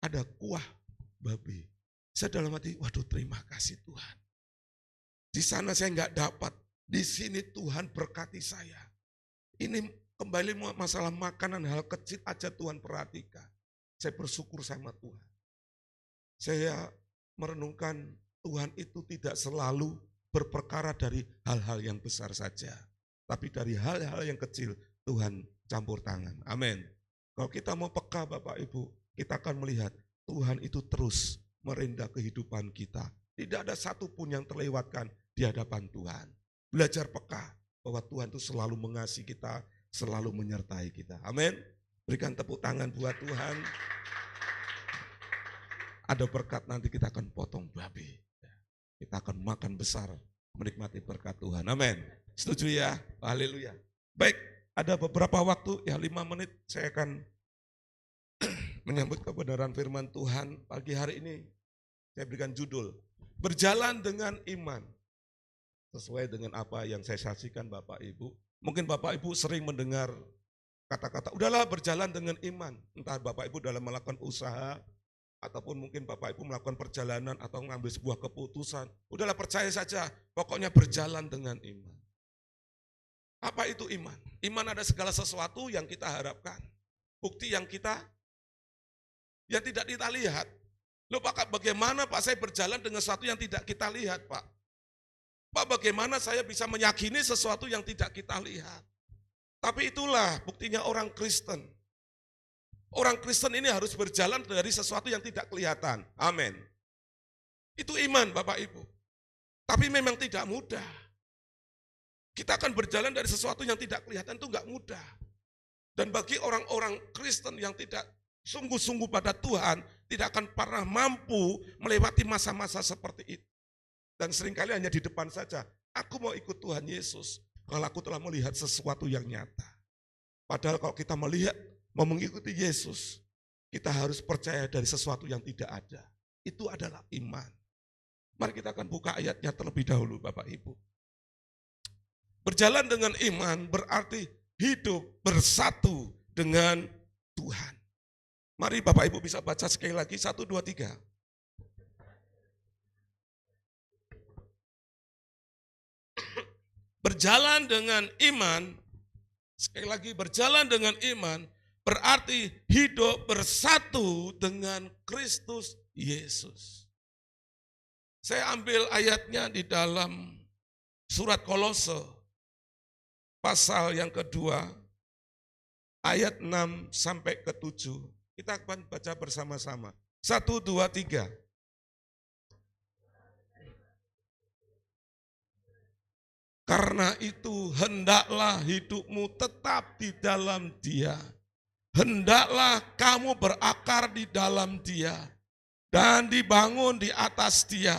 Speaker 3: ada kuah babi. Saya dalam hati, waduh terima kasih Tuhan. Di sana saya enggak dapat, di sini Tuhan berkati saya. Ini kembali masalah makanan, hal kecil aja Tuhan perhatikan. Saya bersyukur sama Tuhan. Saya merenungkan Tuhan itu tidak selalu berperkara dari hal-hal yang besar saja. Tapi dari hal-hal yang kecil Tuhan campur tangan. Amin. Kalau kita mau peka Bapak Ibu, kita akan melihat Tuhan itu terus merendah kehidupan kita. Tidak ada satupun yang terlewatkan di hadapan Tuhan. Belajar peka bahwa Tuhan itu selalu mengasihi kita, selalu menyertai kita. Amin. Berikan tepuk tangan buat Tuhan. Ada berkat nanti kita akan potong babi. Kita akan makan besar, menikmati berkat Tuhan. Amin. Setuju ya? Haleluya. Baik, ada beberapa waktu, ya 5 menit saya akan menyambut kebenaran firman Tuhan. Pagi hari ini saya berikan judul, Berjalan dengan Iman. Sesuai dengan apa yang saya saksikan Bapak Ibu. Mungkin Bapak Ibu sering mendengar kata-kata, udahlah berjalan dengan iman. Entah Bapak Ibu dalam melakukan usaha, ataupun mungkin Bapak Ibu melakukan perjalanan atau mengambil sebuah keputusan. Udahlah percaya saja, pokoknya berjalan dengan iman. Apa itu iman? Iman ada segala sesuatu yang kita harapkan. Bukti yang tidak kita lihat. Loh Pak, bagaimana Pak saya berjalan dengan sesuatu yang tidak kita lihat Pak? Pak bagaimana saya bisa meyakini sesuatu yang tidak kita lihat? Tapi itulah buktinya orang Kristen. Orang Kristen ini harus berjalan dari sesuatu yang tidak kelihatan. Amin. Itu iman Bapak Ibu. Tapi memang tidak mudah. Kita akan berjalan dari sesuatu yang tidak kelihatan itu enggak mudah. Dan bagi orang-orang Kristen yang tidak sungguh-sungguh pada Tuhan, tidak akan pernah mampu melewati masa-masa seperti itu. Dan seringkali hanya di depan saja, aku mau ikut Tuhan Yesus, kalau aku telah melihat sesuatu yang nyata. Padahal kalau kita melihat, mau mengikuti Yesus, kita harus percaya dari sesuatu yang tidak ada. Itu adalah iman. Mari kita akan buka ayatnya terlebih dahulu Bapak Ibu. Berjalan dengan iman berarti hidup bersatu dengan Tuhan. Mari Bapak Ibu bisa baca sekali lagi, 1, 2, 3. Berjalan dengan iman, sekali lagi berjalan dengan iman, berarti hidup bersatu dengan Kristus Yesus. Saya ambil ayatnya di dalam surat Kolose, pasal yang kedua, ayat 6 sampai ke 7. Kita akan baca bersama-sama. 1, 2, 3. Karena itu hendaklah hidupmu tetap di dalam Dia. Hendaklah kamu berakar di dalam Dia dan dibangun di atas Dia.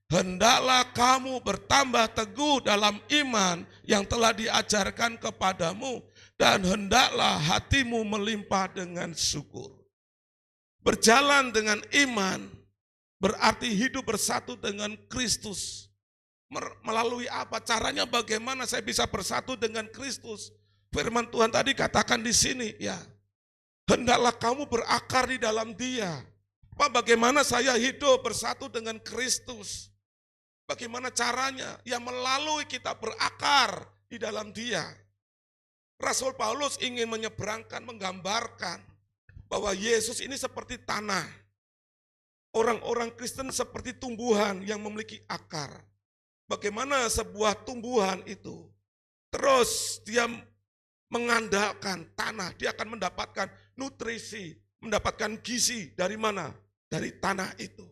Speaker 3: hendaklah kamu bertambah teguh dalam iman yang telah diajarkan kepadamu, dan hendaklah hatimu melimpah dengan syukur. Berjalan dengan iman berarti hidup bersatu dengan Kristus. Melalui apa? Caranya bagaimana saya bisa bersatu dengan Kristus? Firman Tuhan tadi katakan di sini, ya, hendaklah kamu berakar di dalam Dia. Pak, bagaimana saya hidup bersatu dengan Kristus? Bagaimana caranya? Ya, melalui kita berakar di dalam Dia. Rasul Paulus ingin menyeberangkan, menggambarkan bahwa Yesus ini seperti tanah. Orang-orang Kristen seperti tumbuhan yang memiliki akar. Bagaimana sebuah tumbuhan itu terus dia mengandalkan tanah, dia akan mendapatkan nutrisi, mendapatkan gizi dari mana? Dari tanah itu.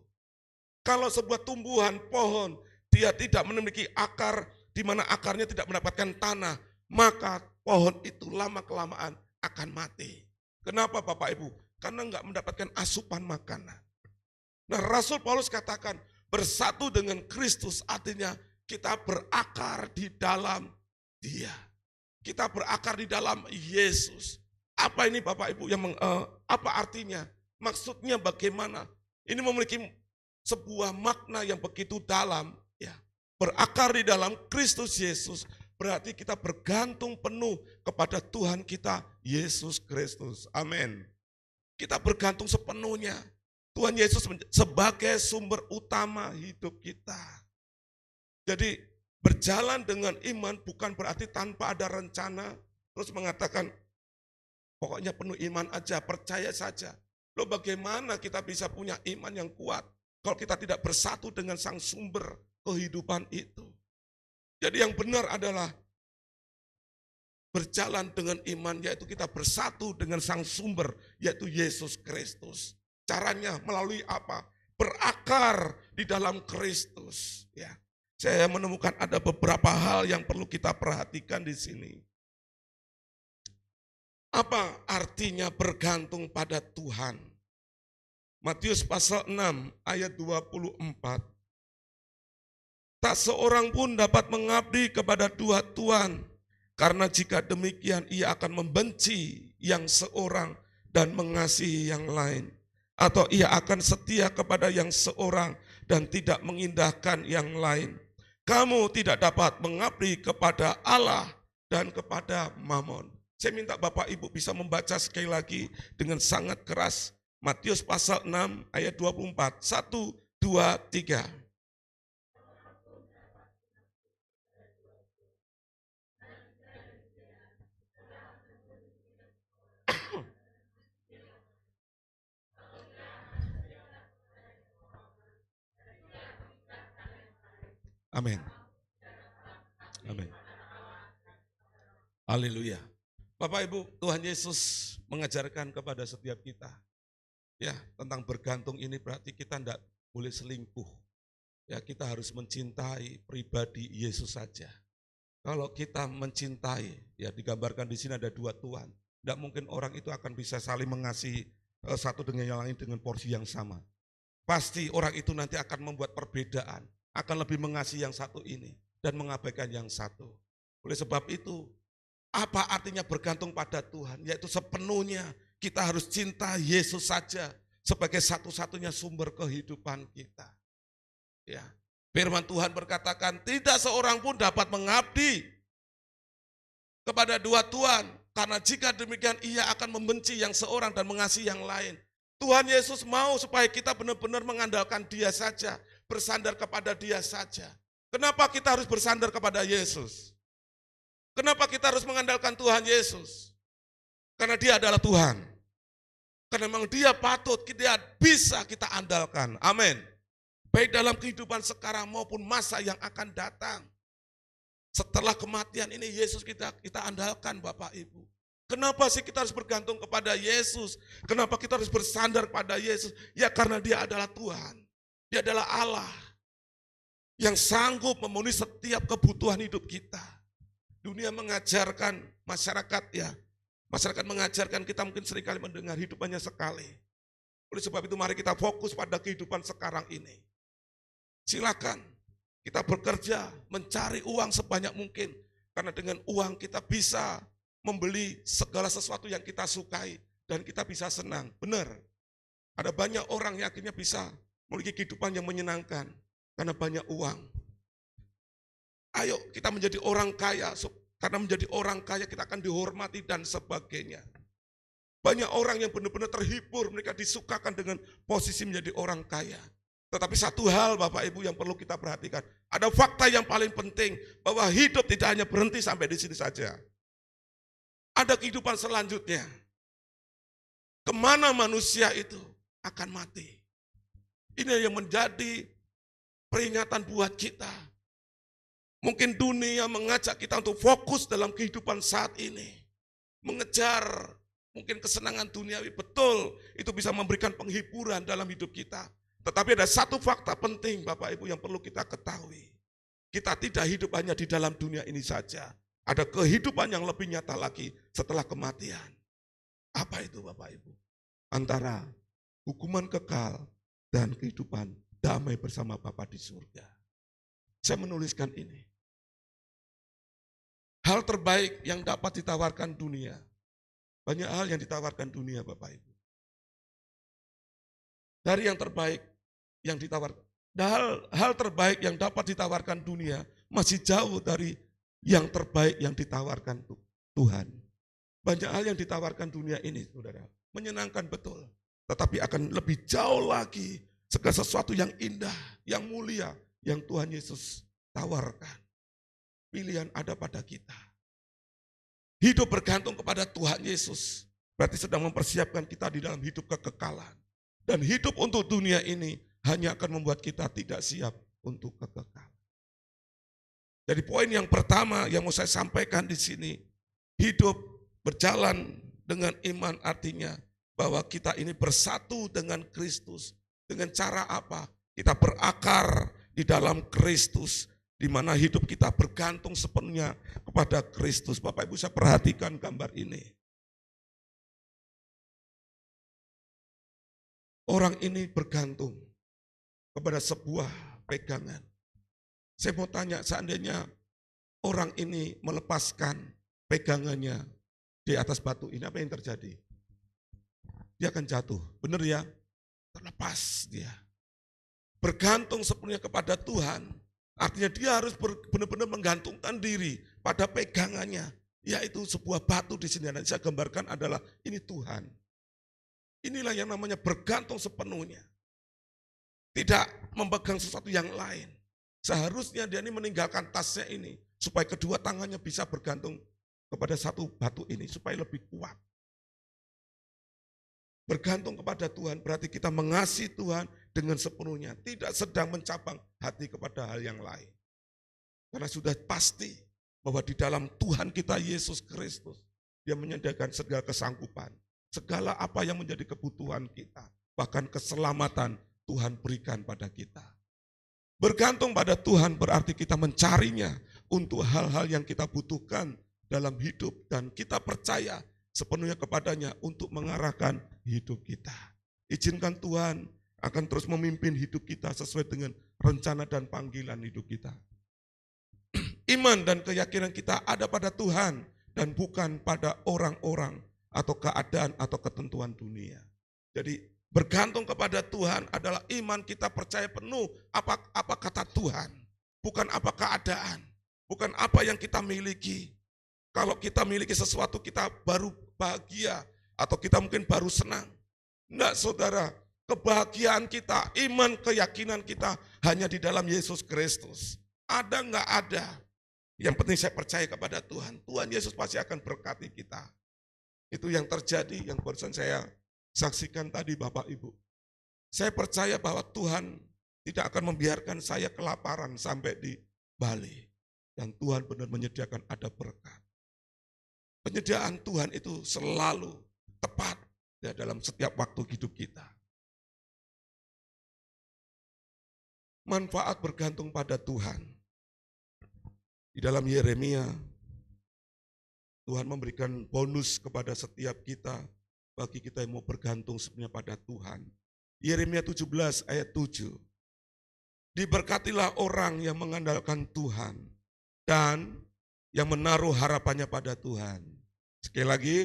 Speaker 3: Kalau sebuah tumbuhan, pohon, dia tidak memiliki akar, di mana akarnya tidak mendapatkan tanah, maka pohon itu lama-kelamaan akan mati. Kenapa Bapak Ibu? Karena enggak mendapatkan asupan makanan. Nah, Rasul Paulus katakan, bersatu dengan Kristus artinya kita berakar di dalam Dia. Kita berakar di dalam Yesus. Apa ini Bapak Ibu? Apa artinya? Maksudnya bagaimana? Ini memiliki sebuah makna yang begitu dalam. Ya, berakar di dalam Kristus Yesus berarti kita bergantung penuh kepada Tuhan kita Yesus Kristus. Amin. Kita bergantung sepenuhnya. Tuhan Yesus sebagai sumber utama hidup kita. Jadi berjalan dengan iman bukan berarti tanpa ada rencana, terus mengatakan pokoknya penuh iman aja, percaya saja. Loh, bagaimana kita bisa punya iman yang kuat kalau kita tidak bersatu dengan sang sumber kehidupan itu? Jadi yang benar adalah berjalan dengan iman, yaitu kita bersatu dengan sang sumber, yaitu Yesus Kristus. Caranya melalui apa? Berakar di dalam Kristus. Ya, saya menemukan ada beberapa hal yang perlu kita perhatikan di sini. Apa artinya bergantung pada Tuhan? Matius pasal 6 ayat 24. Tak seorang pun dapat mengabdi kepada dua tuan, karena jika demikian ia akan membenci yang seorang dan mengasihi yang lain. Atau ia akan setia kepada yang seorang dan tidak mengindahkan yang lain. Kamu tidak dapat mengabdi kepada Allah dan kepada Mammon. Saya minta Bapak Ibu bisa membaca sekali lagi dengan sangat keras. Matius pasal 6 ayat 24. 1, 2, 3. Amin. Amin. Haleluya. Bapak Ibu, Tuhan Yesus mengajarkan kepada setiap kita, ya, tentang bergantung ini berarti kita tidak boleh selingkuh. Ya, kita harus mencintai pribadi Yesus saja. Kalau kita mencintai, ya digambarkan di sini ada dua tuan. Tidak mungkin orang itu akan bisa saling mengasihi satu dengan yang lain dengan porsi yang sama. Pasti orang itu nanti akan membuat perbedaan, akan lebih mengasihi yang satu ini dan mengabaikan yang satu. Oleh sebab itu, apa artinya bergantung pada Tuhan? Yaitu sepenuhnya kita harus cinta Yesus saja sebagai satu-satunya sumber kehidupan kita. Ya, firman Tuhan berkatakan, tidak seorang pun dapat mengabdi kepada dua tuan, karena jika demikian ia akan membenci yang seorang dan mengasihi yang lain. Tuhan Yesus mau supaya kita benar-benar mengandalkan Dia saja, bersandar kepada Dia saja. Kenapa kita harus bersandar kepada Yesus? Kenapa kita harus mengandalkan Tuhan Yesus? Karena Dia adalah Tuhan. Karena memang Dia patut, Dia bisa kita andalkan. Amin. Baik dalam kehidupan sekarang maupun masa yang akan datang. Setelah kematian ini Yesus kita andalkan Bapak Ibu. Kenapa sih kita harus bergantung kepada Yesus? Kenapa kita harus bersandar pada Yesus? Ya karena Dia adalah Tuhan. Dia adalah Allah yang sanggup memenuhi setiap kebutuhan hidup kita. Dunia mengajarkan masyarakat, ya, masyarakat mengajarkan kita mungkin seringkali mendengar hidupannya sekali. Oleh sebab itu mari kita fokus pada kehidupan sekarang ini. Silakan kita bekerja, mencari uang sebanyak mungkin. Karena dengan uang kita bisa membeli segala sesuatu yang kita sukai dan kita bisa senang. Benar. Ada banyak orang yang akhirnya bisa memiliki kehidupan yang menyenangkan karena banyak uang. Ayo kita menjadi orang kaya. Karena menjadi orang kaya kita akan dihormati dan sebagainya. Banyak orang yang benar-benar terhibur, mereka disukakan dengan posisi menjadi orang kaya. Tetapi satu hal Bapak Ibu yang perlu kita perhatikan. Ada fakta yang paling penting bahwa hidup tidak hanya berhenti sampai di sini saja. Ada kehidupan selanjutnya. Kemana manusia itu akan mati. Ini yang menjadi peringatan buat kita. Mungkin dunia mengajak kita untuk fokus dalam kehidupan saat ini. Mengejar mungkin kesenangan duniawi, betul itu bisa memberikan penghiburan dalam hidup kita. Tetapi ada satu fakta penting Bapak Ibu yang perlu kita ketahui. Kita tidak hidup hanya di dalam dunia ini saja. Ada kehidupan yang lebih nyata lagi setelah kematian. Apa itu Bapak Ibu? Antara hukuman kekal dan kehidupan damai bersama Bapa di surga. Saya menuliskan ini. Hal terbaik yang dapat ditawarkan dunia. Banyak hal yang ditawarkan dunia Bapak Ibu. Dari yang terbaik yang ditawarkan. Hal terbaik yang dapat ditawarkan dunia masih jauh dari yang terbaik yang ditawarkan Tuhan. Banyak hal yang ditawarkan dunia ini, saudara. Menyenangkan betul. Tetapi akan lebih jauh lagi segala sesuatu yang indah, yang mulia, yang Tuhan Yesus tawarkan. Pilihan ada pada kita. Hidup bergantung kepada Tuhan Yesus. Berarti sedang mempersiapkan kita di dalam hidup kekekalan. Dan hidup untuk dunia ini hanya akan membuat kita tidak siap untuk kekekalan. Jadi poin yang pertama yang mau saya sampaikan di sini, hidup berjalan dengan iman artinya bahwa kita ini bersatu dengan Kristus. Dengan cara apa? Kita berakar di dalam Kristus, di mana hidup kita bergantung sepenuhnya kepada Kristus. Bapak Ibu, saya perhatikan gambar ini. Orang ini bergantung kepada sebuah pegangan. Saya mau tanya, seandainya orang ini melepaskan pegangannya di atas batu ini, apa yang terjadi? Dia akan jatuh, benar ya? Terlepas dia. Bergantung sepenuhnya kepada Tuhan, artinya dia harus benar-benar menggantungkan diri pada pegangannya, yaitu sebuah batu di sini. Dan saya gambarkan adalah ini Tuhan. Inilah yang namanya bergantung sepenuhnya. Tidak memegang sesuatu yang lain. Seharusnya dia ini meninggalkan tasnya ini, supaya kedua tangannya bisa bergantung kepada satu batu ini, supaya lebih kuat. Bergantung kepada Tuhan berarti kita mengasihi Tuhan dengan sepenuhnya. Tidak sedang mencabang hati kepada hal yang lain. Karena sudah pasti bahwa di dalam Tuhan kita Yesus Kristus, Dia menyediakan segala kesanggupan. Segala apa yang menjadi kebutuhan kita. Bahkan keselamatan Tuhan berikan pada kita. Bergantung pada Tuhan berarti kita mencarinya untuk hal-hal yang kita butuhkan dalam hidup. Dan kita percaya sepenuhnya kepadanya untuk mengarahkan hidup kita. Izinkan Tuhan akan terus memimpin hidup kita sesuai dengan rencana dan panggilan hidup kita. Iman dan keyakinan kita ada pada Tuhan dan bukan pada orang-orang atau keadaan atau ketentuan dunia. Jadi bergantung kepada Tuhan adalah iman kita percaya penuh apa kata Tuhan. Bukan apa keadaan, bukan apa yang kita miliki. Kalau kita miliki sesuatu kita baru bahagia atau kita mungkin baru senang. Enggak saudara, kebahagiaan kita, iman, keyakinan kita hanya di dalam Yesus Kristus. Ada enggak ada. Yang penting saya percaya kepada Tuhan. Tuhan Yesus pasti akan berkati kita. Itu yang terjadi, yang barusan saya saksikan tadi Bapak Ibu. Saya percaya bahwa Tuhan tidak akan membiarkan saya kelaparan sampai di Bali. Dan Tuhan benar menyediakan ada berkat. Penyediaan Tuhan itu selalu tepat ya, dalam setiap waktu hidup kita. Manfaat bergantung pada Tuhan. Di dalam Yeremia, Tuhan memberikan bonus kepada setiap kita, bagi kita yang mau bergantung sebenarnya pada Tuhan. Yeremia 17 ayat 7. Diberkatilah orang yang mengandalkan Tuhan dan yang menaruh harapannya pada Tuhan. Sekali lagi,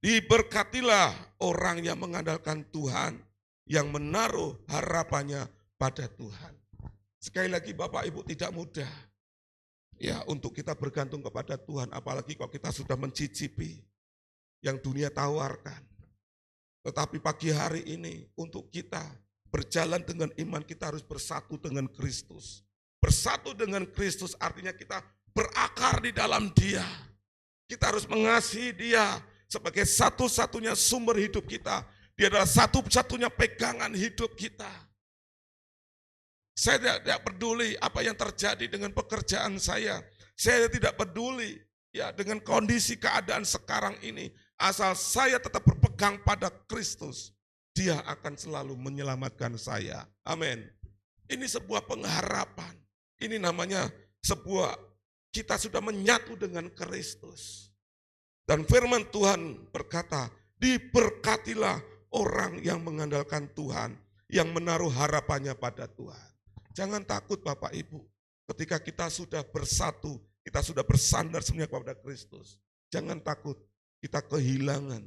Speaker 3: diberkatilah orang yang mengandalkan Tuhan, yang menaruh harapannya pada Tuhan. Sekali lagi Bapak Ibu, tidak mudah ya untuk kita bergantung kepada Tuhan, apalagi kalau kita sudah mencicipi yang dunia tawarkan. Tetapi pagi hari ini untuk kita berjalan dengan iman, kita harus bersatu dengan Kristus. Bersatu dengan Kristus artinya kita berakar di dalam Dia. Kita harus mengasihi Dia sebagai satu-satunya sumber hidup kita. Dia adalah satu-satunya pegangan hidup kita. Saya tidak peduli apa yang terjadi dengan pekerjaan saya. Saya tidak peduli ya dengan kondisi keadaan sekarang ini. Asal saya tetap berpegang pada Kristus, Dia akan selalu menyelamatkan saya. Amin. Ini sebuah pengharapan. Ini namanya sebuah, kita sudah menyatu dengan Kristus. Dan firman Tuhan berkata, diberkatilah orang yang mengandalkan Tuhan, yang menaruh harapannya pada Tuhan. Jangan takut Bapak Ibu, ketika kita sudah bersatu, kita sudah bersandar semuanya kepada Kristus. Jangan takut kita kehilangan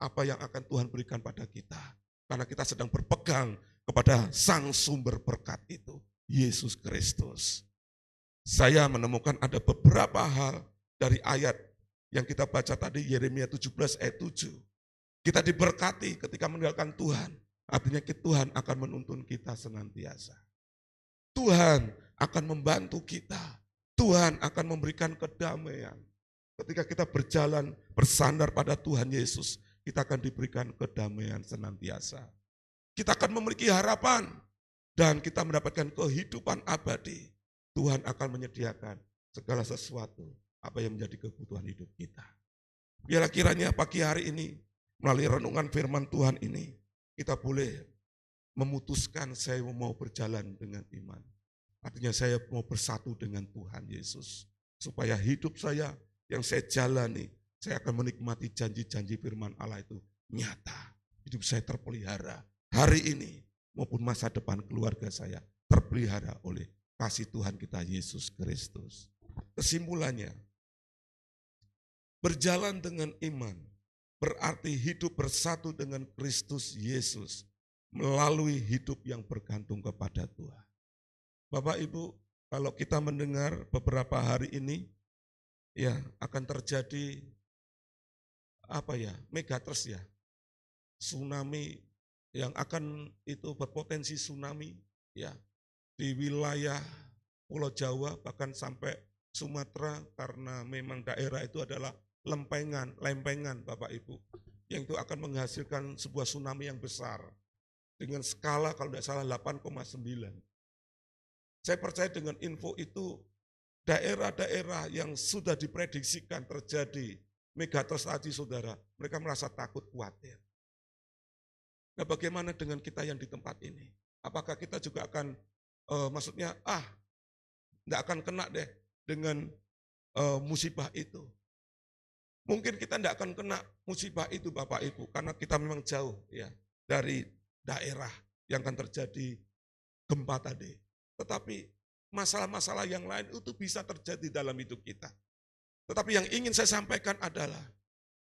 Speaker 3: apa yang akan Tuhan berikan pada kita. Karena kita sedang berpegang kepada Sang Sumber berkat itu, Yesus Kristus. Saya menemukan ada beberapa hal dari ayat yang kita baca tadi, Yeremia 17 ayat 7. Kita diberkati ketika meninggalkan Tuhan. Artinya Tuhan akan menuntun kita senantiasa. Tuhan akan membantu kita. Tuhan akan memberikan kedamaian. Ketika kita berjalan bersandar pada Tuhan Yesus, kita akan diberikan kedamaian senantiasa. Kita akan memiliki harapan dan kita mendapatkan kehidupan abadi. Tuhan akan menyediakan segala sesuatu apa yang menjadi kebutuhan hidup kita. Biarlah kiranya pagi hari ini melalui renungan firman Tuhan ini kita boleh memutuskan saya mau berjalan dengan iman. Artinya saya mau bersatu dengan Tuhan Yesus. Supaya hidup saya yang saya jalani, saya akan menikmati janji-janji firman Allah itu nyata. Hidup saya terpelihara hari ini maupun masa depan keluarga saya terpelihara oleh kasih Tuhan kita Yesus Kristus. Kesimpulannya, berjalan dengan iman berarti hidup bersatu dengan Kristus Yesus melalui hidup yang bergantung kepada Tuhan. Bapak Ibu, kalau kita mendengar beberapa hari ini, ya akan terjadi megatrust ya, tsunami yang akan itu berpotensi tsunami ya di wilayah Pulau Jawa bahkan sampai Sumatera, karena memang daerah itu adalah lempengan Bapak Ibu, yang itu akan menghasilkan sebuah tsunami yang besar dengan skala kalau tidak salah 8,9. Saya percaya dengan info itu daerah-daerah yang sudah diprediksikan terjadi megatrust tadi saudara, mereka merasa takut, khawatir. Nah bagaimana dengan kita yang di tempat ini? Apakah kita juga akan, tidak akan kena deh dengan musibah itu? Mungkin kita tidak akan kena musibah itu Bapak Ibu, karena kita memang jauh ya dari daerah yang akan terjadi gempa tadi. Tetapi masalah-masalah yang lain itu bisa terjadi dalam hidup kita. Tetapi yang ingin saya sampaikan adalah,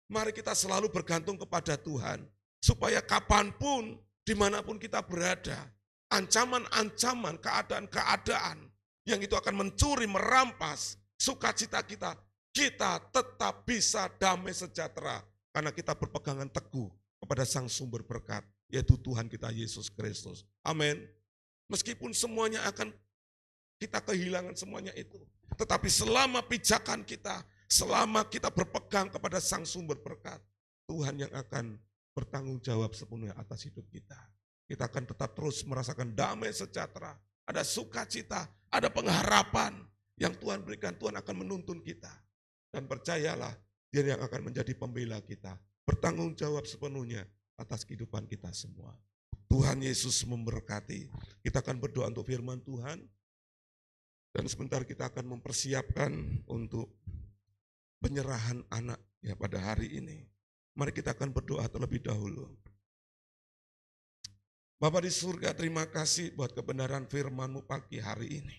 Speaker 3: mari kita selalu bergantung kepada Tuhan, supaya kapanpun, dimanapun kita berada, ancaman-ancaman, keadaan-keadaan yang itu akan mencuri, merampas sukacita kita, kita tetap bisa damai sejahtera, karena kita berpegangan teguh kepada Sang Sumber berkat, yaitu Tuhan kita Yesus Kristus. Amin. Meskipun semuanya akan kita kehilangan semuanya itu. Tetapi selama pijakan kita, selama kita berpegang kepada Sang Sumber berkat, Tuhan yang akan bertanggung jawab sepenuhnya atas hidup kita. Kita akan tetap terus merasakan damai sejahtera, ada sukacita, ada pengharapan yang Tuhan berikan. Tuhan akan menuntun kita. Dan percayalah, Dia yang akan menjadi pembela kita, bertanggung jawab sepenuhnya atas kehidupan kita semua. Tuhan Yesus memberkati. Kita akan berdoa untuk firman Tuhan. Dan sebentar kita akan mempersiapkan untuk penyerahan anak ya pada hari ini. Mari kita akan berdoa terlebih dahulu. Bapa di surga, terima kasih buat kebenaran firman-Mu pagi hari ini.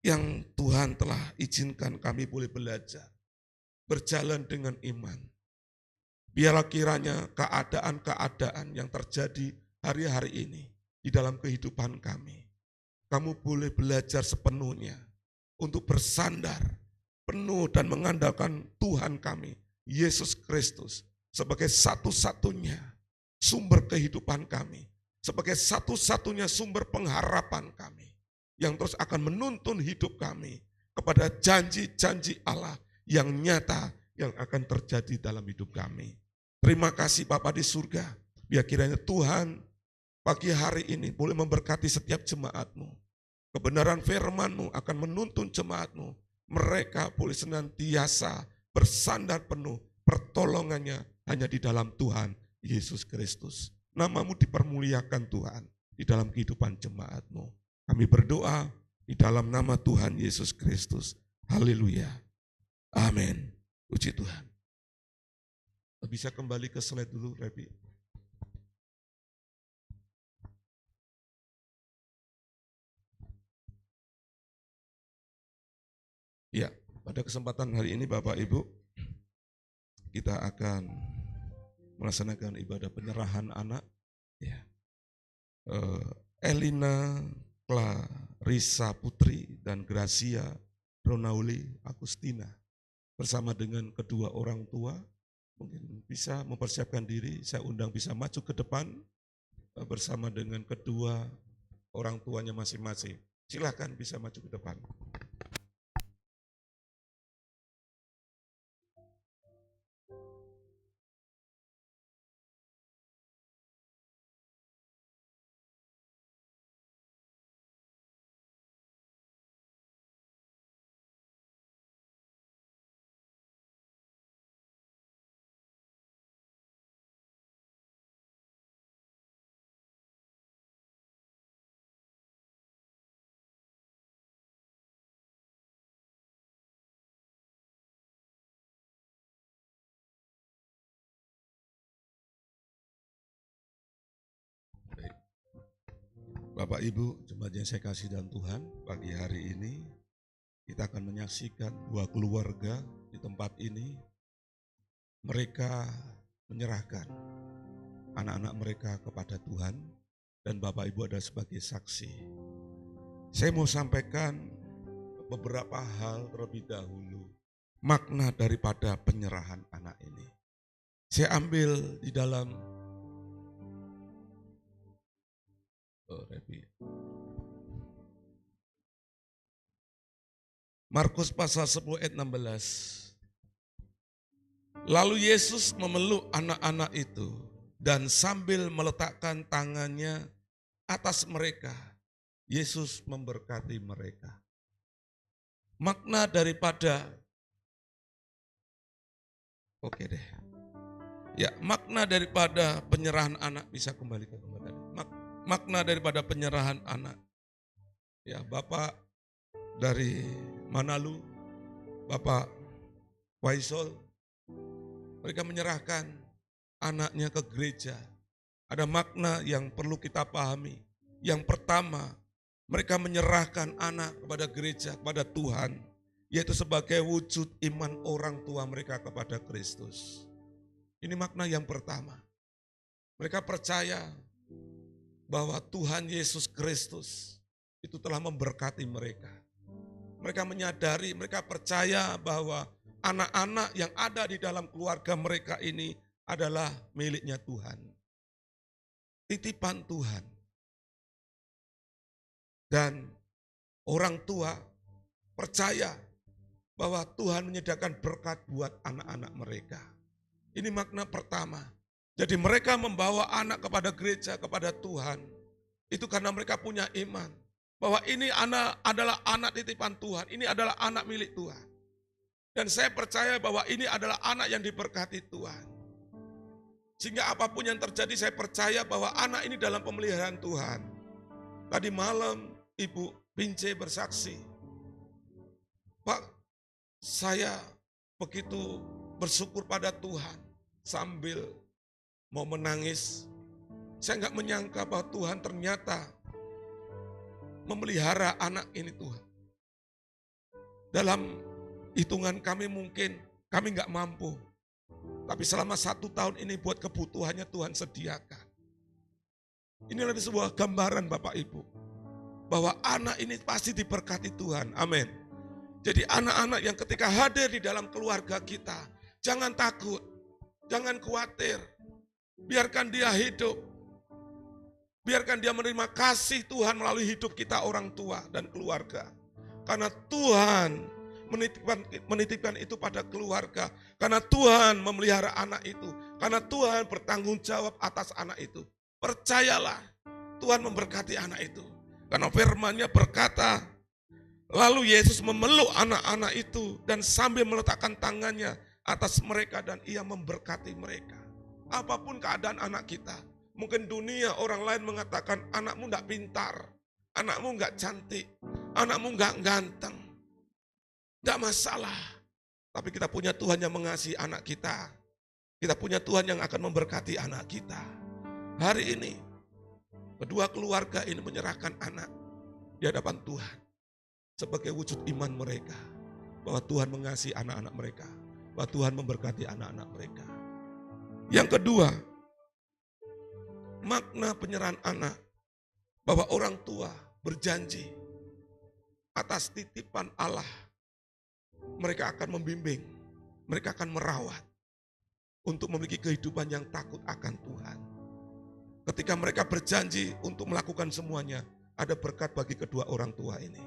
Speaker 3: Yang Tuhan telah izinkan kami boleh belajar, berjalan dengan iman. Biarlah kiranya keadaan-keadaan yang terjadi hari-hari ini di dalam kehidupan kami, kamu boleh belajar sepenuhnya untuk bersandar penuh dan mengandalkan Tuhan kami, Yesus Kristus, sebagai satu-satunya sumber kehidupan kami, sebagai satu-satunya sumber pengharapan kami, yang terus akan menuntun hidup kami kepada janji-janji Allah yang nyata yang akan terjadi dalam hidup kami. Terima kasih Bapa di surga, biar kiranya Tuhan pagi hari ini boleh memberkati setiap jemaat-Mu. Kebenaran firman-Mu akan menuntun jemaat-Mu. Mereka boleh senantiasa bersandar penuh, pertolongannya hanya di dalam Tuhan Yesus Kristus. Nama-Mu dipermuliakan Tuhan di dalam kehidupan jemaat-Mu. Kami berdoa di dalam nama Tuhan Yesus Kristus. Haleluya. Amin. Puji Tuhan. Bisa kembali ke slide dulu, Revi. Ya, pada kesempatan hari ini Bapak Ibu, kita akan melaksanakan ibadah penyerahan anak. Ya. Elina Clarissa Putri dan Gracia Ronauli Agustina bersama dengan kedua orang tua, mungkin bisa mempersiapkan diri. Saya undang bisa maju ke depan bersama dengan kedua orang tuanya masing-masing. Silakan bisa maju ke depan. Bapak Ibu, jemaat yang saya kasih dalam Tuhan, pagi hari ini kita akan menyaksikan dua keluarga di tempat ini. Mereka menyerahkan anak-anak mereka kepada Tuhan dan Bapak Ibu ada sebagai saksi. Saya mau sampaikan beberapa hal terlebih dahulu. Makna daripada penyerahan anak ini. Saya ambil di dalam Markus pasal 10 ayat 16. Lalu Yesus memeluk anak-anak itu dan sambil meletakkan tangannya atas mereka, Yesus memberkati mereka. Makna daripada makna daripada penyerahan anak, bisa kembali ke tempat tadi. Makna daripada penyerahan anak. Ya, Bapak dari Manalu, Bapak Waisol, mereka menyerahkan anaknya ke gereja. Ada makna yang perlu kita pahami. Yang pertama, mereka menyerahkan anak kepada gereja, kepada Tuhan, yaitu sebagai wujud iman orang tua mereka kepada Kristus. Ini makna yang pertama. Mereka percaya bahwa Tuhan Yesus Kristus itu telah memberkati mereka. Mereka menyadari, mereka percaya bahwa anak-anak yang ada di dalam keluarga mereka ini adalah miliknya Tuhan. Titipan Tuhan. Dan orang tua percaya bahwa Tuhan menyediakan berkat buat anak-anak mereka. Ini makna pertama. Jadi mereka membawa anak kepada gereja, kepada Tuhan. Itu karena mereka punya iman. Bahwa ini anak adalah anak titipan Tuhan. Ini adalah anak milik Tuhan. Dan saya percaya bahwa ini adalah anak yang diberkati Tuhan. Sehingga apapun yang terjadi saya percaya bahwa anak ini dalam pemeliharaan Tuhan. Tadi malam Ibu Bince bersaksi. Pak, saya begitu bersyukur pada Tuhan sambil mau menangis Saya nggak menyangka bahwa Tuhan ternyata memelihara anak ini Tuhan. Dalam hitungan kami mungkin kami nggak mampu. Tapi selama 1 tahun ini buat kebutuhannya Tuhan sediakan. Ini adalah sebuah gambaran Bapak Ibu. Bahwa anak ini pasti diberkati Tuhan. Amin. Jadi anak-anak yang ketika hadir di dalam keluarga kita, jangan takut, jangan khawatir. Biarkan dia hidup. Biarkan dia menerima kasih Tuhan melalui hidup kita orang tua dan keluarga. Karena Tuhan menitipkan itu pada keluarga. Karena Tuhan memelihara anak itu. Karena Tuhan bertanggung jawab atas anak itu. Percayalah, Tuhan memberkati anak itu. Karena firman-Nya berkata, lalu Yesus memeluk anak-anak itu dan sambil meletakkan tangannya atas mereka dan ia memberkati mereka. Apapun keadaan anak kita, mungkin dunia orang lain mengatakan anakmu gak pintar, anakmu gak cantik, anakmu gak ganteng. Gak masalah, tapi kita punya Tuhan yang mengasihi anak kita. Kita punya Tuhan yang akan memberkati anak kita. Hari ini, kedua keluarga ini menyerahkan anak di hadapan Tuhan. Sebagai wujud iman mereka. Bahwa Tuhan mengasihi anak-anak mereka. Bahwa Tuhan memberkati anak-anak mereka. Yang kedua, makna penyerahan anak. Bahwa orang tua berjanji atas titipan Allah. Mereka akan membimbing. Mereka akan merawat. Untuk memiliki kehidupan yang takut akan Tuhan. Ketika mereka berjanji untuk melakukan semuanya, ada berkat bagi kedua orang tua ini.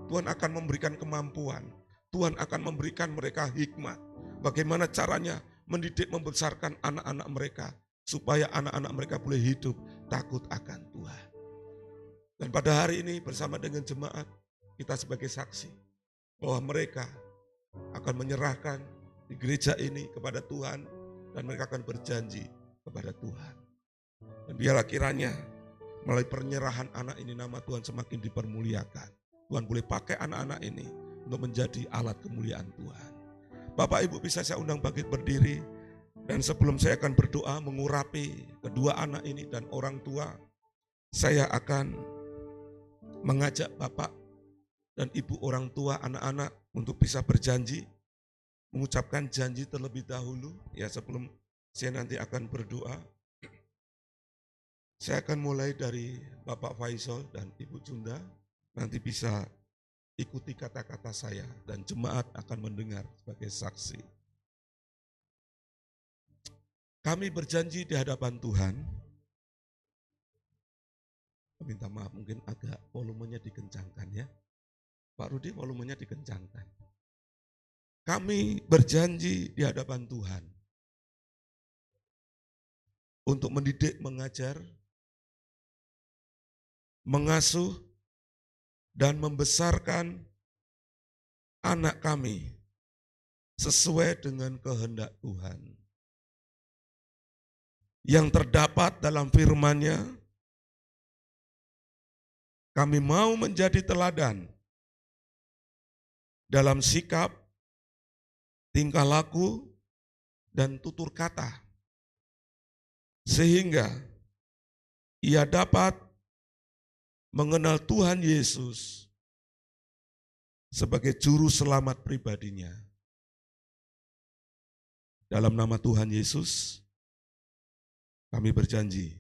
Speaker 3: Tuhan akan memberikan kemampuan. Tuhan akan memberikan mereka hikmat. Bagaimana caranya mendidik membesarkan anak-anak mereka. Supaya anak-anak mereka boleh hidup takut akan Tuhan. Dan pada hari ini bersama dengan jemaat, kita sebagai saksi. Bahwa mereka akan menyerahkan di gereja ini kepada Tuhan. Dan mereka akan berjanji kepada Tuhan. Dan biarlah kiranya melalui penyerahan anak ini nama Tuhan semakin dipermuliakan. Tuhan boleh pakai anak-anak ini untuk menjadi alat kemuliaan Tuhan. Bapak Ibu bisa saya undang bangkit berdiri. Dan sebelum saya akan berdoa mengurapi kedua anak ini dan orang tua. Saya akan mengajak Bapak dan Ibu orang tua anak-anak untuk bisa berjanji. Mengucapkan janji terlebih dahulu ya sebelum saya nanti akan berdoa. Saya akan mulai dari Bapak Faisal dan Ibu Junda. Nanti bisa ikuti kata-kata saya dan jemaat akan mendengar sebagai saksi. Kami berjanji di hadapan Tuhan. Minta maaf mungkin agak volumenya dikencangkan ya. Pak Rudi volumenya dikencangkan. Kami berjanji di hadapan Tuhan. Untuk mendidik, mengajar, mengasuh, dan membesarkan anak kami sesuai dengan kehendak Tuhan. Yang terdapat dalam firman-Nya, kami mau menjadi teladan dalam sikap, tingkah laku, dan tutur kata. Sehingga ia dapat mengenal Tuhan Yesus sebagai juru selamat pribadinya. Dalam nama Tuhan Yesus, kami berjanji.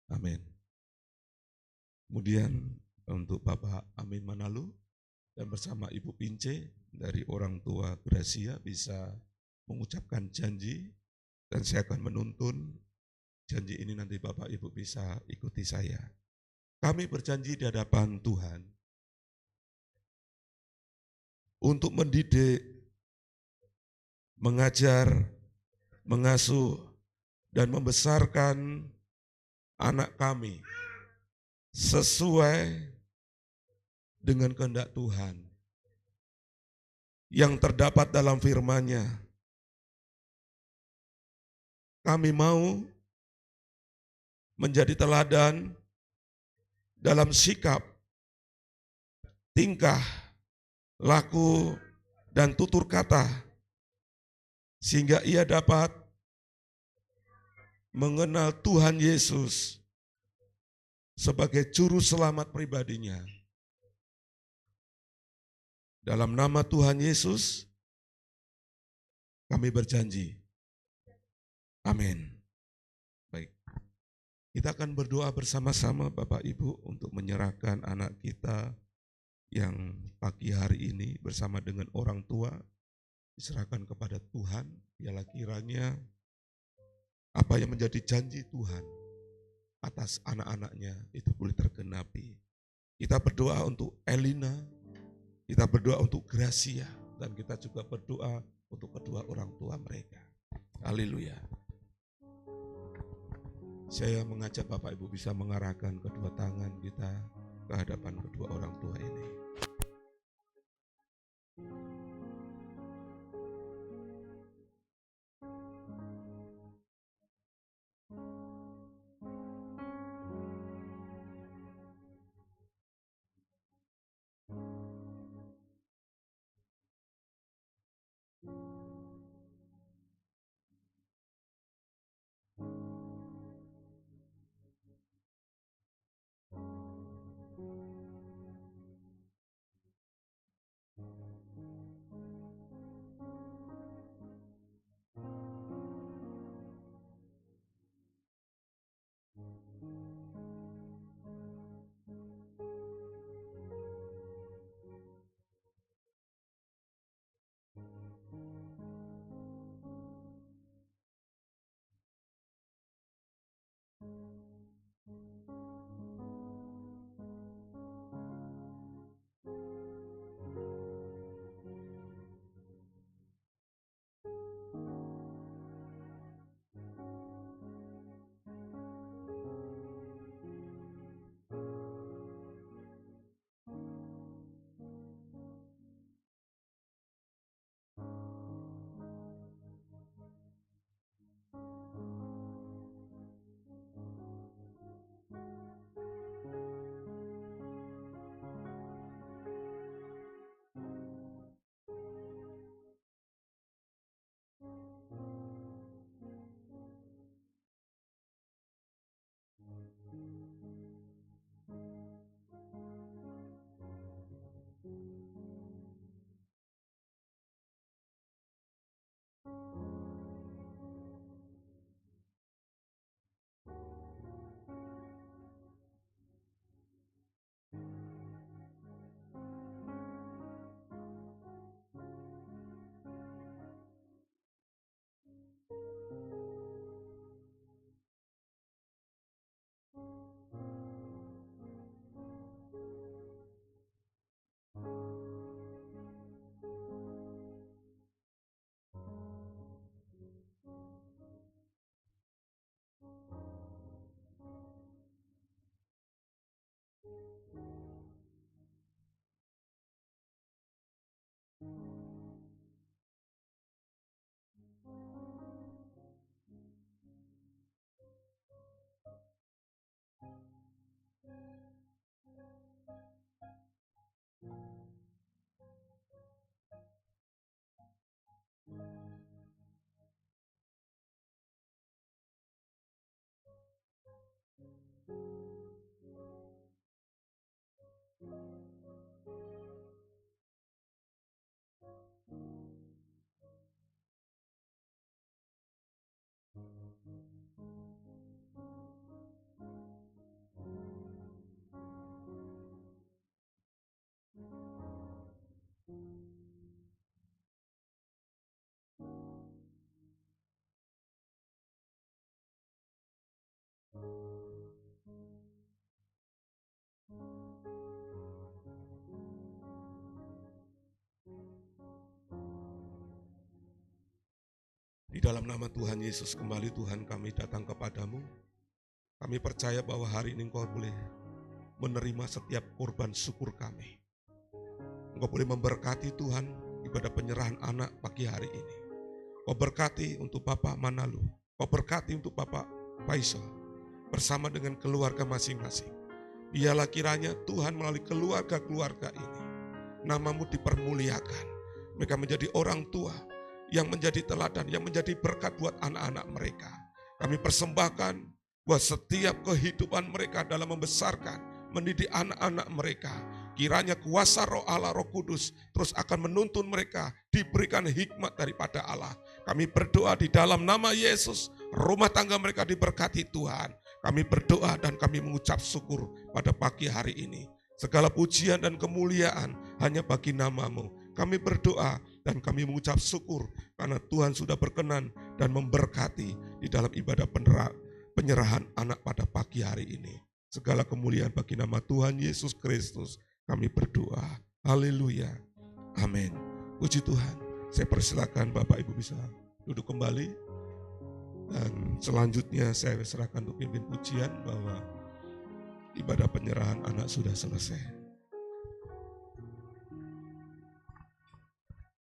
Speaker 3: Amin. Kemudian untuk Bapak Amin Manalu dan bersama Ibu Pince dari orang tua Gracia bisa mengucapkan janji dan saya akan menuntun janji ini nanti Bapak Ibu bisa ikuti saya. Kami berjanji di hadapan Tuhan untuk mendidik, mengajar, mengasuh, dan membesarkan anak kami sesuai dengan kehendak Tuhan yang terdapat dalam firman-Nya. Kami mau menjadi teladan dalam sikap, tingkah, laku, dan tutur kata, sehingga ia dapat mengenal Tuhan Yesus sebagai juru selamat pribadinya. Dalam nama Tuhan Yesus, kami berjanji. Amin. Baik. Kita akan berdoa bersama-sama Bapak Ibu untuk menyerahkan anak kita yang pagi hari ini bersama dengan orang tua diserahkan kepada Tuhan. Biarlah kiranya apa yang menjadi janji Tuhan atas anak-anaknya itu boleh tergenapi. Kita berdoa untuk Elina, kita berdoa untuk Gracia, dan kita juga berdoa untuk kedua orang tua mereka. Haleluya. Saya mengajak Bapak Ibu bisa mengarahkan kedua tangan kita ke hadapan kedua orang tua ini. Di dalam nama Tuhan Yesus kembali Tuhan kami datang kepadamu. Kami percaya bahwa hari ini Engkau boleh menerima setiap korban syukur kami. Engkau boleh memberkati Tuhan ibadah penyerahan anak pagi hari ini. Kau berkati untuk Bapak Manalu. Kau berkati untuk Bapak Faisal bersama dengan keluarga masing-masing. Biarlah kiranya Tuhan melalui keluarga-keluarga ini nama-Mu dipermuliakan. Mereka menjadi orang tua yang menjadi teladan, yang menjadi berkat buat anak-anak mereka. Kami persembahkan buat setiap kehidupan mereka dalam membesarkan, mendidik anak-anak mereka. Kiranya kuasa Roh Allah, Roh Kudus terus akan menuntun mereka, diberikan hikmat daripada Allah. Kami berdoa di dalam nama Yesus, rumah tangga mereka diberkati Tuhan. Kami berdoa dan kami mengucap syukur pada pagi hari ini. Segala pujian dan kemuliaan hanya bagi nama-Mu. Kami berdoa dan kami mengucap syukur karena Tuhan sudah berkenan dan memberkati di dalam ibadah penyerahan anak pada pagi hari ini. Segala kemuliaan bagi nama Tuhan Yesus Kristus. Kami berdoa. Haleluya. Amin. Puji Tuhan. Saya persilakan Bapak Ibu bisa duduk kembali. Dan selanjutnya saya serahkan untuk pimpin pujian bahwa ibadah penyerahan anak sudah selesai.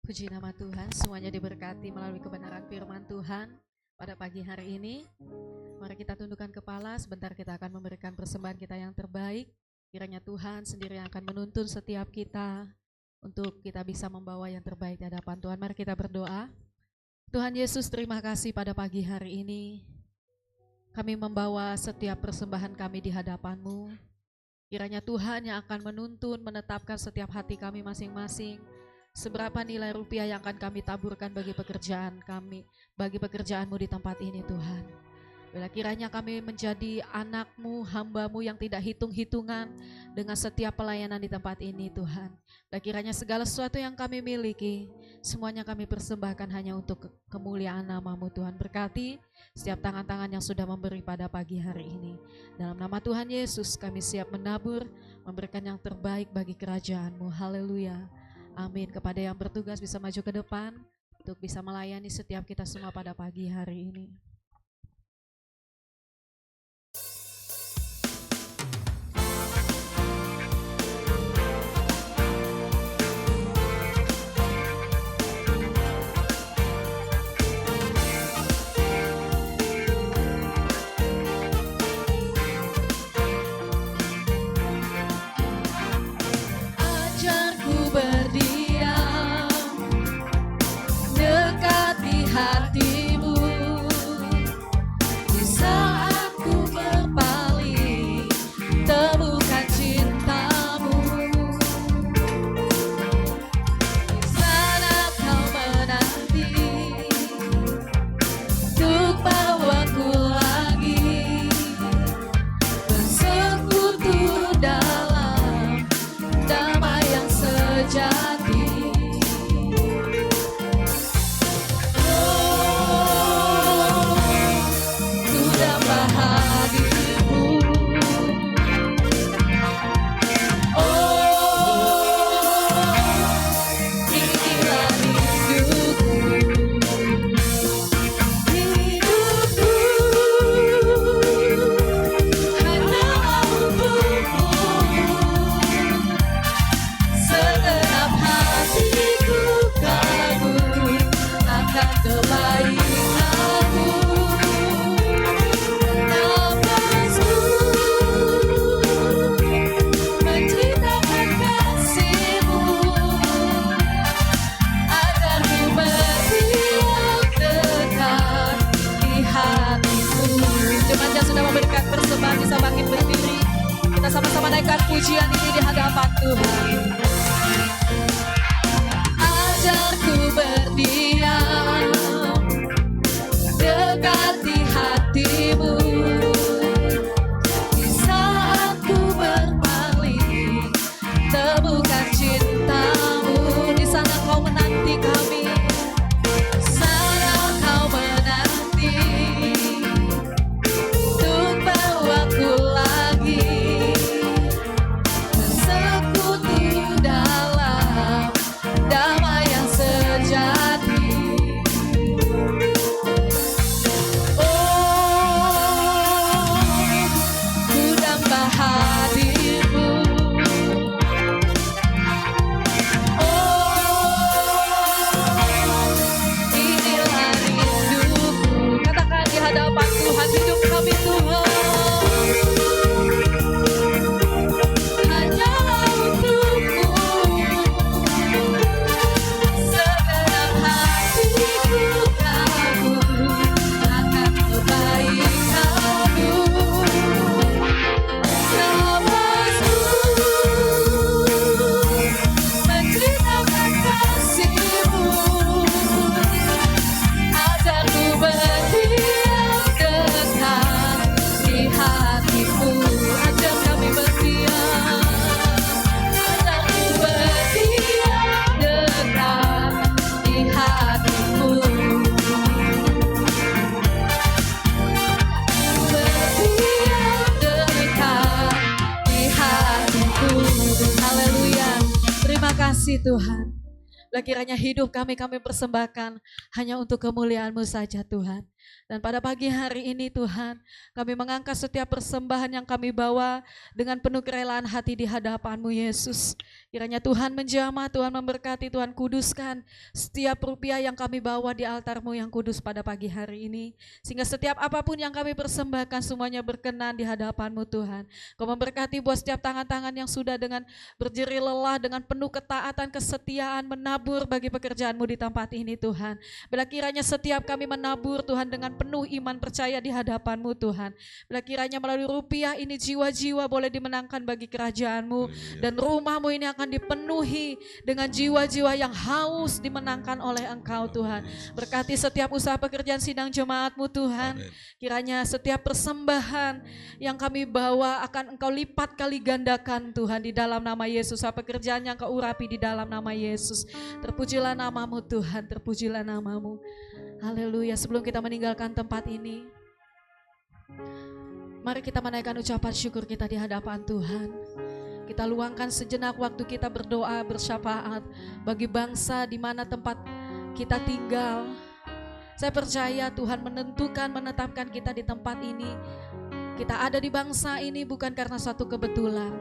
Speaker 1: Puji nama Tuhan, semuanya diberkati melalui kebenaran firman Tuhan pada pagi hari ini. Mari kita tundukkan kepala, sebentar kita akan memberikan persembahan kita yang terbaik. Kiranya Tuhan sendiri yang akan menuntun setiap kita untuk kita bisa membawa yang terbaik di hadapan Tuhan. Mari kita berdoa. Tuhan Yesus, terima kasih pada pagi hari ini. Kami membawa setiap persembahan kami di hadapan-Mu. Kiranya Tuhan yang akan menuntun, menetapkan setiap hati kami masing-masing. Seberapa nilai rupiah yang akan kami taburkan bagi pekerjaan kami, bagi pekerjaan-Mu di tempat ini Tuhan. Bila kiranya kami menjadi anak-Mu, hamba-Mu yang tidak hitung-hitungan dengan setiap pelayanan di tempat ini Tuhan. Bila kiranya segala sesuatu yang kami miliki, semuanya kami persembahkan hanya untuk kemuliaan nama-Mu Tuhan. Berkati setiap tangan-tangan yang sudah memberi pada pagi hari ini. Dalam nama Tuhan Yesus kami siap menabur, memberikan yang terbaik bagi kerajaan-Mu. Haleluya. Amin. Kepada yang bertugas bisa maju ke depan untuk bisa melayani setiap kita semua pada pagi hari ini. Pujian ini di hadapan Tuhan. Ajarku berdiam, dekati hati-Mu. Di saat ku berpaling, temukan cinta-Mu. Di sana Kau menanti kami, sana Kau menanti untuk bawaku lagi. Sekutu Tuhan. Bila kiranya hidup kami persembahkan hanya untuk kemuliaan-Mu saja Tuhan. Dan pada pagi hari ini Tuhan, kami mengangkat setiap persembahan yang kami bawa dengan penuh kerelaan hati di hadapan-Mu Yesus. Kiranya Tuhan menjamah, Tuhan memberkati, Tuhan kuduskan setiap rupiah yang kami bawa di altar-Mu yang kudus pada pagi hari ini. Sehingga setiap apapun yang kami persembahkan semuanya berkenan di hadapan-Mu Tuhan. Kau memberkati buat setiap tangan-tangan yang sudah dengan berjerih lelah, dengan penuh ketaatan, kesetiaan, menabur bagi pekerjaan-Mu di tempat ini Tuhan. Bila kiranya setiap kami menabur Tuhan dengan penuh iman percaya di hadapan-Mu Tuhan. Bila kiranya melalui rupiah ini jiwa-jiwa boleh dimenangkan bagi kerajaan-Mu. Dan rumah-Mu ini akan dipenuhi dengan jiwa-jiwa yang haus dimenangkan oleh Engkau Tuhan. Berkati setiap usaha pekerjaan sidang jemaat-Mu Tuhan. Kiranya setiap persembahan yang kami bawa akan Engkau lipat kali gandakan Tuhan di dalam nama Yesus. Pekerjaan yang Engkau urapi di dalam nama Yesus. Terpujilah nama-Mu Tuhan, terpujilah nama-Mu. Haleluya. Sebelum kita meninggalkan tempat ini, mari kita menaikkan ucapan syukur kita di hadapan Tuhan. Kita luangkan sejenak waktu kita berdoa, bersyafaat bagi bangsa di mana tempat kita tinggal. Saya percaya Tuhan menetapkan kita di tempat ini. Kita ada di bangsa ini bukan karena suatu kebetulan.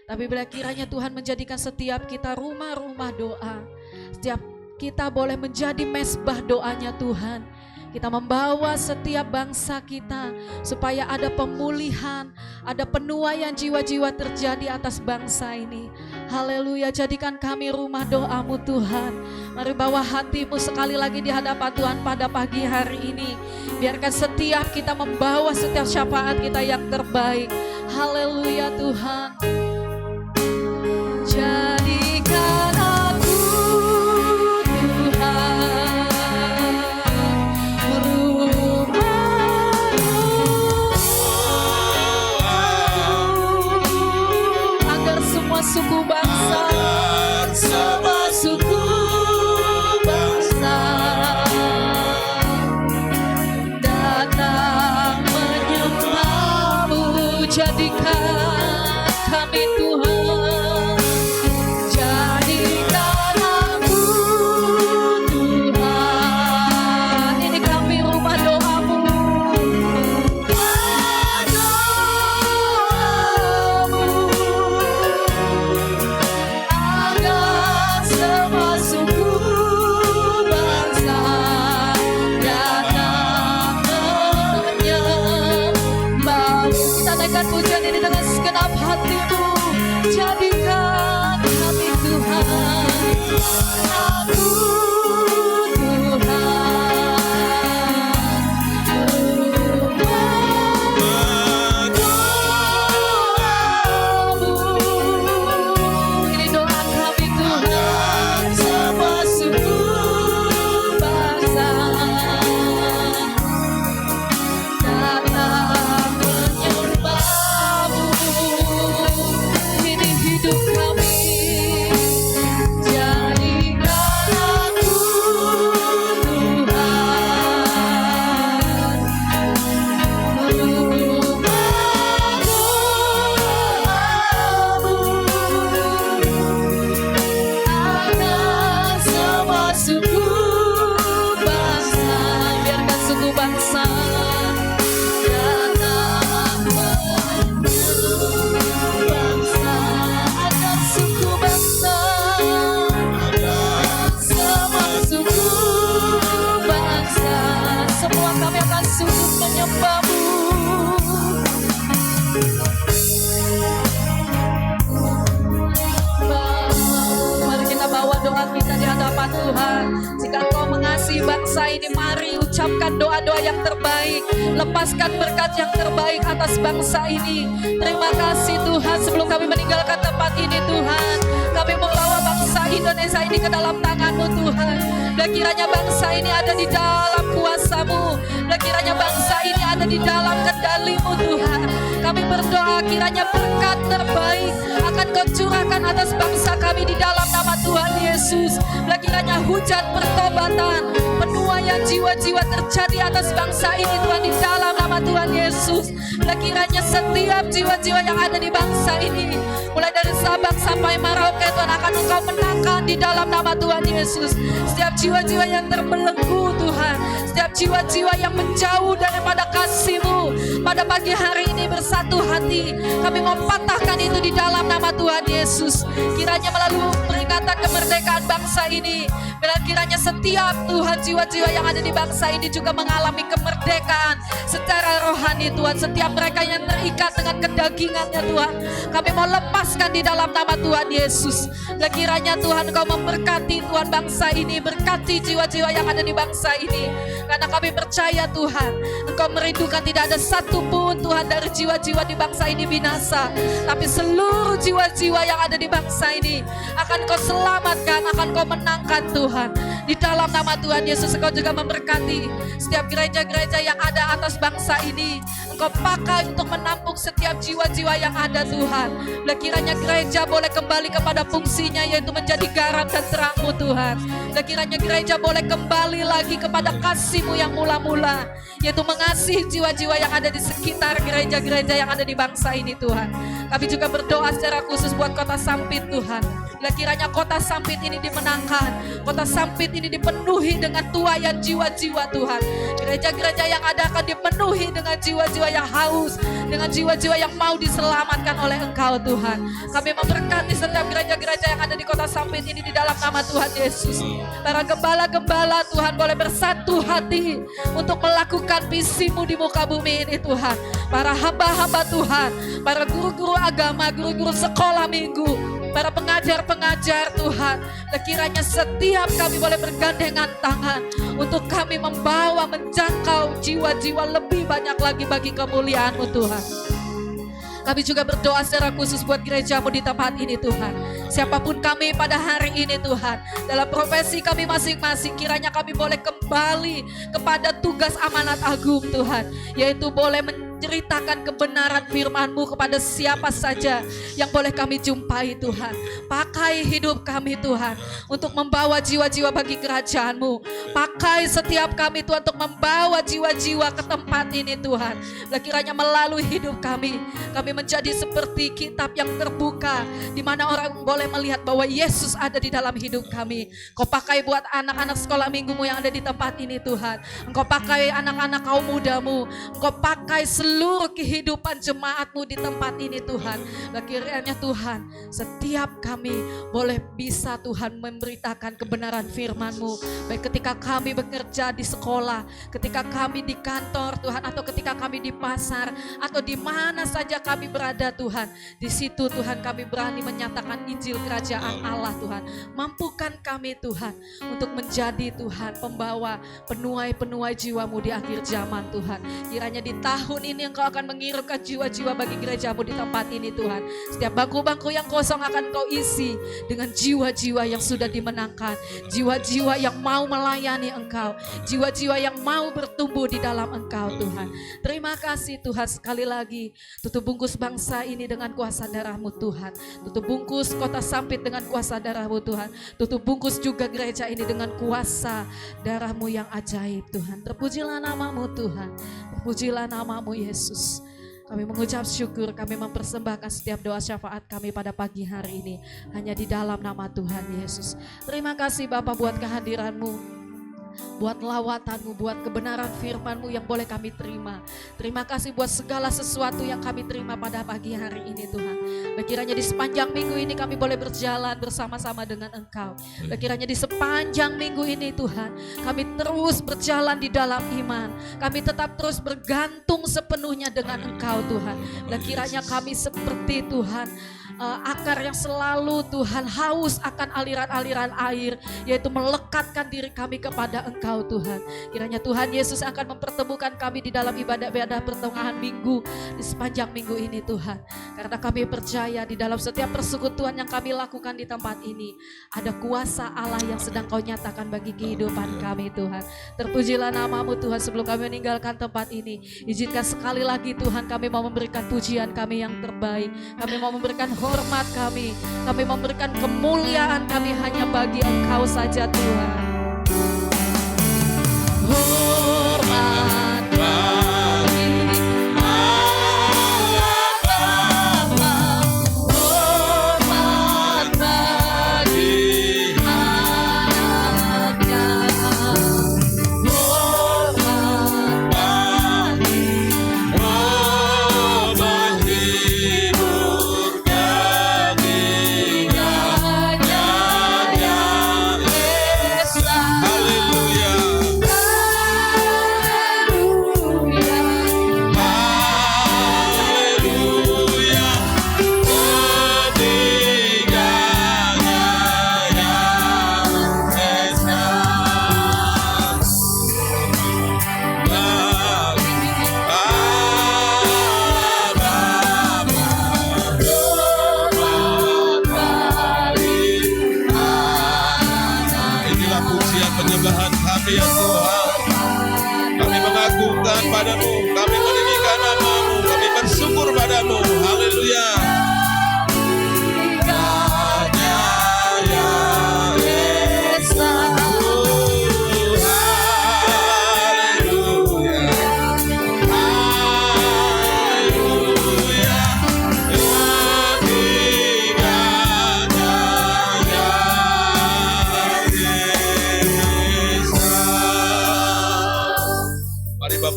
Speaker 1: Tapi bila kiranya Tuhan menjadikan setiap kita rumah-rumah doa. Setiap kita boleh menjadi mesbah doanya Tuhan. Kita membawa setiap bangsa kita supaya ada pemulihan, ada penuaian jiwa-jiwa terjadi atas bangsa ini. Haleluya, jadikan kami rumah doa-Mu Tuhan. Mari bawa hatimu sekali lagi di hadapan Tuhan pada pagi hari ini. Biarkan setiap kita membawa setiap syafaat kita yang terbaik. Haleluya Tuhan. Jadikan aku suku bangsa, semua suku bangsa datang menyembah-Mu. Jadikan kami Tuhan, jadikan aku Tuhan. Ini kami rumah doa-Mu. Pujian ini dengan segenap hatimu. Jadikan kami Tuhan, aku Tuhan, doa-Mu. Ini doa kami Tuhan, semua suku bangsa datang menyembah. Ini hidup kami, jadikan aku Tuhan, rumah doa-Mu. Anak semua suku bangsa, biarkan suku bangsa semua kami akan sujud menyembah-Mu. Mari kita bawa doa kita di hadapan Tuhan. Jika Engkau mengasihi bangsa ini, mari ucapkan doa-doa yang terbaik. Lepaskan berkat yang terbaik atas bangsa ini. Terima kasih Tuhan, sebelum kami meninggalkan tempat ini Tuhan, kami membawa bangsa Indonesia ini ke dalam tangan-Mu Tuhan. Dan kiranya bangsa ini ada di dalam kuasa-Mu. Dan kiranya bangsa ini ada di dalam kendali-Mu Tuhan. Kami berdoa kiranya berkat terbaik akan Kau curahkan atas bangsa kami di dalam nama Tuhan Yesus. Dan kiranya hujan pertobatan, penuaian jiwa-jiwa terjadi atas bangsa ini Tuhan di dalam nama Tuhan Yesus. Bila kiranya setiap jiwa-jiwa yang ada di bangsa ini, mulai dari Sabang sampai Merauke Tuhan, akan Engkau menangkan di dalam nama Tuhan Yesus. Setiap jiwa-jiwa yang terbelenggu Tuhan, setiap jiwa-jiwa yang menjauh daripada kasih-Mu, pada pagi hari ini bersatu hati kami mau patahkan itu di dalam nama Tuhan Yesus. Kiranya melalui peringatan kemerdekaan bangsa ini, bila kiranya setiap Tuhan jiwa-jiwa yang ada di bangsa ini juga mengalami kemerdekaan secara rohani Tuhan. Setiap mereka yang terikat dengan kedagingannya Tuhan, kami mau lepaskan di dalam nama Tuhan Yesus. Bila kiranya Tuhan Engkau memberkati Tuhan bangsa ini, berkati jiwa-jiwa yang ada di bangsa ini, karena kami percaya Tuhan Engkau merindukan tidak ada satupun Tuhan dari jiwa-jiwa di bangsa ini binasa, tapi seluruh jiwa-jiwa yang ada di bangsa ini akan Kau selamatkan, akan Kau menangkan Tuhan. Di dalam nama Tuhan Yesus, Engkau juga memberkati setiap gereja-gereja yang ada atas bangsa ini. Engkau pakai untuk menampung setiap jiwa-jiwa yang ada Tuhan. Bila kiranya gereja boleh kembali kepada fungsinya, yaitu menjadi garam dan terang-Mu Tuhan. Bila kiranya gereja boleh kembali lagi kepada kasih-Mu yang mula-mula, yaitu mengasihi jiwa-jiwa yang ada di sekitar gereja-gereja yang ada di bangsa ini Tuhan. Kami juga berdoa secara khusus buat Kota Sampit Tuhan. Bila kiranya Kota Sampit ini dimenangkan, Kota Sampit ini dipenuhi dengan tuaian jiwa-jiwa Tuhan. Gereja-gereja yang ada akan dipenuhi dengan jiwa-jiwa yang haus, dengan jiwa-jiwa yang mau diselamatkan oleh Engkau Tuhan. Kami memberkati setiap gereja-gereja yang ada di Kota Sampit ini di dalam nama Tuhan Yesus. Para gembala-gembala Tuhan boleh bersatu hati untuk melakukan visi-Mu di muka bumi ini Tuhan. Para hamba-hamba Tuhan, para guru-guru agama, guru-guru sekolah minggu, para pengajar-pengajar Tuhan, kiranya setiap kami boleh bergandengan tangan untuk kami membawa, menjangkau jiwa-jiwa lebih banyak lagi bagi kemuliaan-Mu Tuhan. Kami juga berdoa secara khusus buat gereja-Mu di tempat ini Tuhan. Siapapun kami pada hari ini Tuhan, dalam profesi kami masing-masing, kiranya kami boleh kembali kepada tugas amanat agung Tuhan, yaitu boleh menceritakan kebenaran firman-Mu kepada siapa saja yang boleh kami jumpai Tuhan. Pakai hidup kami Tuhan untuk membawa jiwa-jiwa bagi kerajaan-Mu. Pakai setiap kami Tuhan untuk membawa jiwa-jiwa ke tempat ini Tuhan. Kiranya melalui hidup kami menjadi seperti kitab yang terbuka, di mana orang boleh melihat bahwa Yesus ada di dalam hidup kami. Kau pakai buat anak-anak sekolah minggu-Mu yang ada di tempat ini Tuhan. Engkau pakai anak-anak kaum muda-Mu. Engkau pakai seluruh kehidupan jemaat-Mu di tempat ini Tuhan. Kiranya Tuhan, setiap kami boleh bisa Tuhan memberitakan kebenaran firman-Mu, baik ketika kami bekerja di sekolah, ketika kami di kantor Tuhan, atau ketika kami di pasar, atau di mana saja kami berada Tuhan. Di situ Tuhan kami berani menyatakan Injil kerajaan Allah Tuhan. Mampukan kami Tuhan untuk menjadi Tuhan pembawa, penuai-penuai jiwa-Mu di akhir zaman Tuhan. Kiranya di tahun ini Engkau akan mengirimkan jiwa-jiwa bagi gereja-Mu di tempat ini Tuhan. Setiap bangku-bangku yang kosong akan Kau isi dengan jiwa-jiwa yang sudah dimenangkan, jiwa-jiwa yang mau melayani Engkau, jiwa-jiwa yang mau bertumbuh di dalam Engkau Tuhan. Terima kasih Tuhan, sekali lagi tutup bungkus bangsa ini dengan kuasa darah-Mu Tuhan. Tutup bungkus Kota Sampit dengan kuasa darah-Mu Tuhan. Tutup bungkus juga gereja ini dengan kuasa darah-Mu yang ajaib Tuhan. Terpujilah nama-Mu Tuhan, terpujilah nama-Mu Yesus. Kami mengucap syukur, kami mempersembahkan setiap doa syafaat kami pada pagi hari ini hanya di dalam nama Tuhan Yesus. Terima kasih Bapa buat kehadiran-Mu, buat lawatan-Mu, buat kebenaran firman-Mu yang boleh kami terima. Terima kasih buat segala sesuatu yang kami terima pada pagi hari ini Tuhan. Kiranya di sepanjang minggu ini kami boleh berjalan bersama-sama dengan Engkau. Kiranya di sepanjang minggu ini Tuhan, kami terus berjalan di dalam iman. Kami tetap terus bergantung sepenuhnya dengan Engkau Tuhan. Kiranya kami seperti Tuhan, akar yang selalu Tuhan haus akan aliran-aliran air, yaitu melekatkan diri kami kepada Engkau Tuhan. Kiranya Tuhan Yesus akan mempertemukan kami di dalam ibadah-ibadah pertengahan minggu di sepanjang minggu ini Tuhan. Karena kami percaya di dalam setiap persekutuan yang kami lakukan di tempat ini ada kuasa Allah yang sedang Kau nyatakan bagi kehidupan kami Tuhan. Terpujilah nama-Mu Tuhan. Sebelum kami meninggalkan tempat ini, izinkan sekali lagi Tuhan kami mau memberikan pujian kami yang terbaik. Kami mau memberikan hormat kami memberikan kemuliaan kami hanya bagi Engkau saja Tuhan. Hormat bagi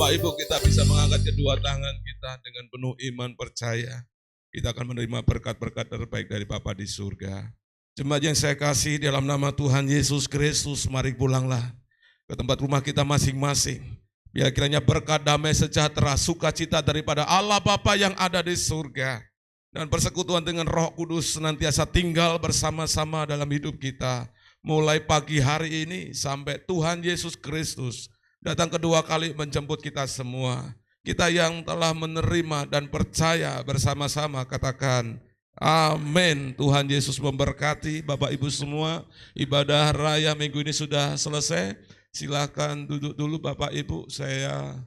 Speaker 3: Bapak Ibu, kita bisa mengangkat kedua tangan kita dengan penuh iman percaya. Kita akan menerima berkat-berkat terbaik dari Bapa di surga. Jemaat yang saya kasih dalam nama Tuhan Yesus Kristus, mari pulanglah ke tempat rumah kita masing-masing. Biar kiranya berkat, damai, sejahtera, sukacita daripada Allah Bapa yang ada di surga. Dan persekutuan dengan Roh Kudus senantiasa tinggal bersama-sama dalam hidup kita. Mulai pagi hari ini sampai Tuhan Yesus Kristus datang kedua kali menjemput kita semua. Kita yang telah menerima dan percaya bersama-sama katakan amin. Tuhan Yesus memberkati Bapak Ibu semua. Ibadah raya minggu ini sudah selesai. Silakan duduk dulu Bapak Ibu. Saya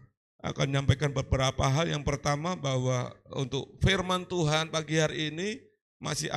Speaker 3: akan menyampaikan beberapa hal. Yang pertama bahwa untuk firman Tuhan pagi hari ini masih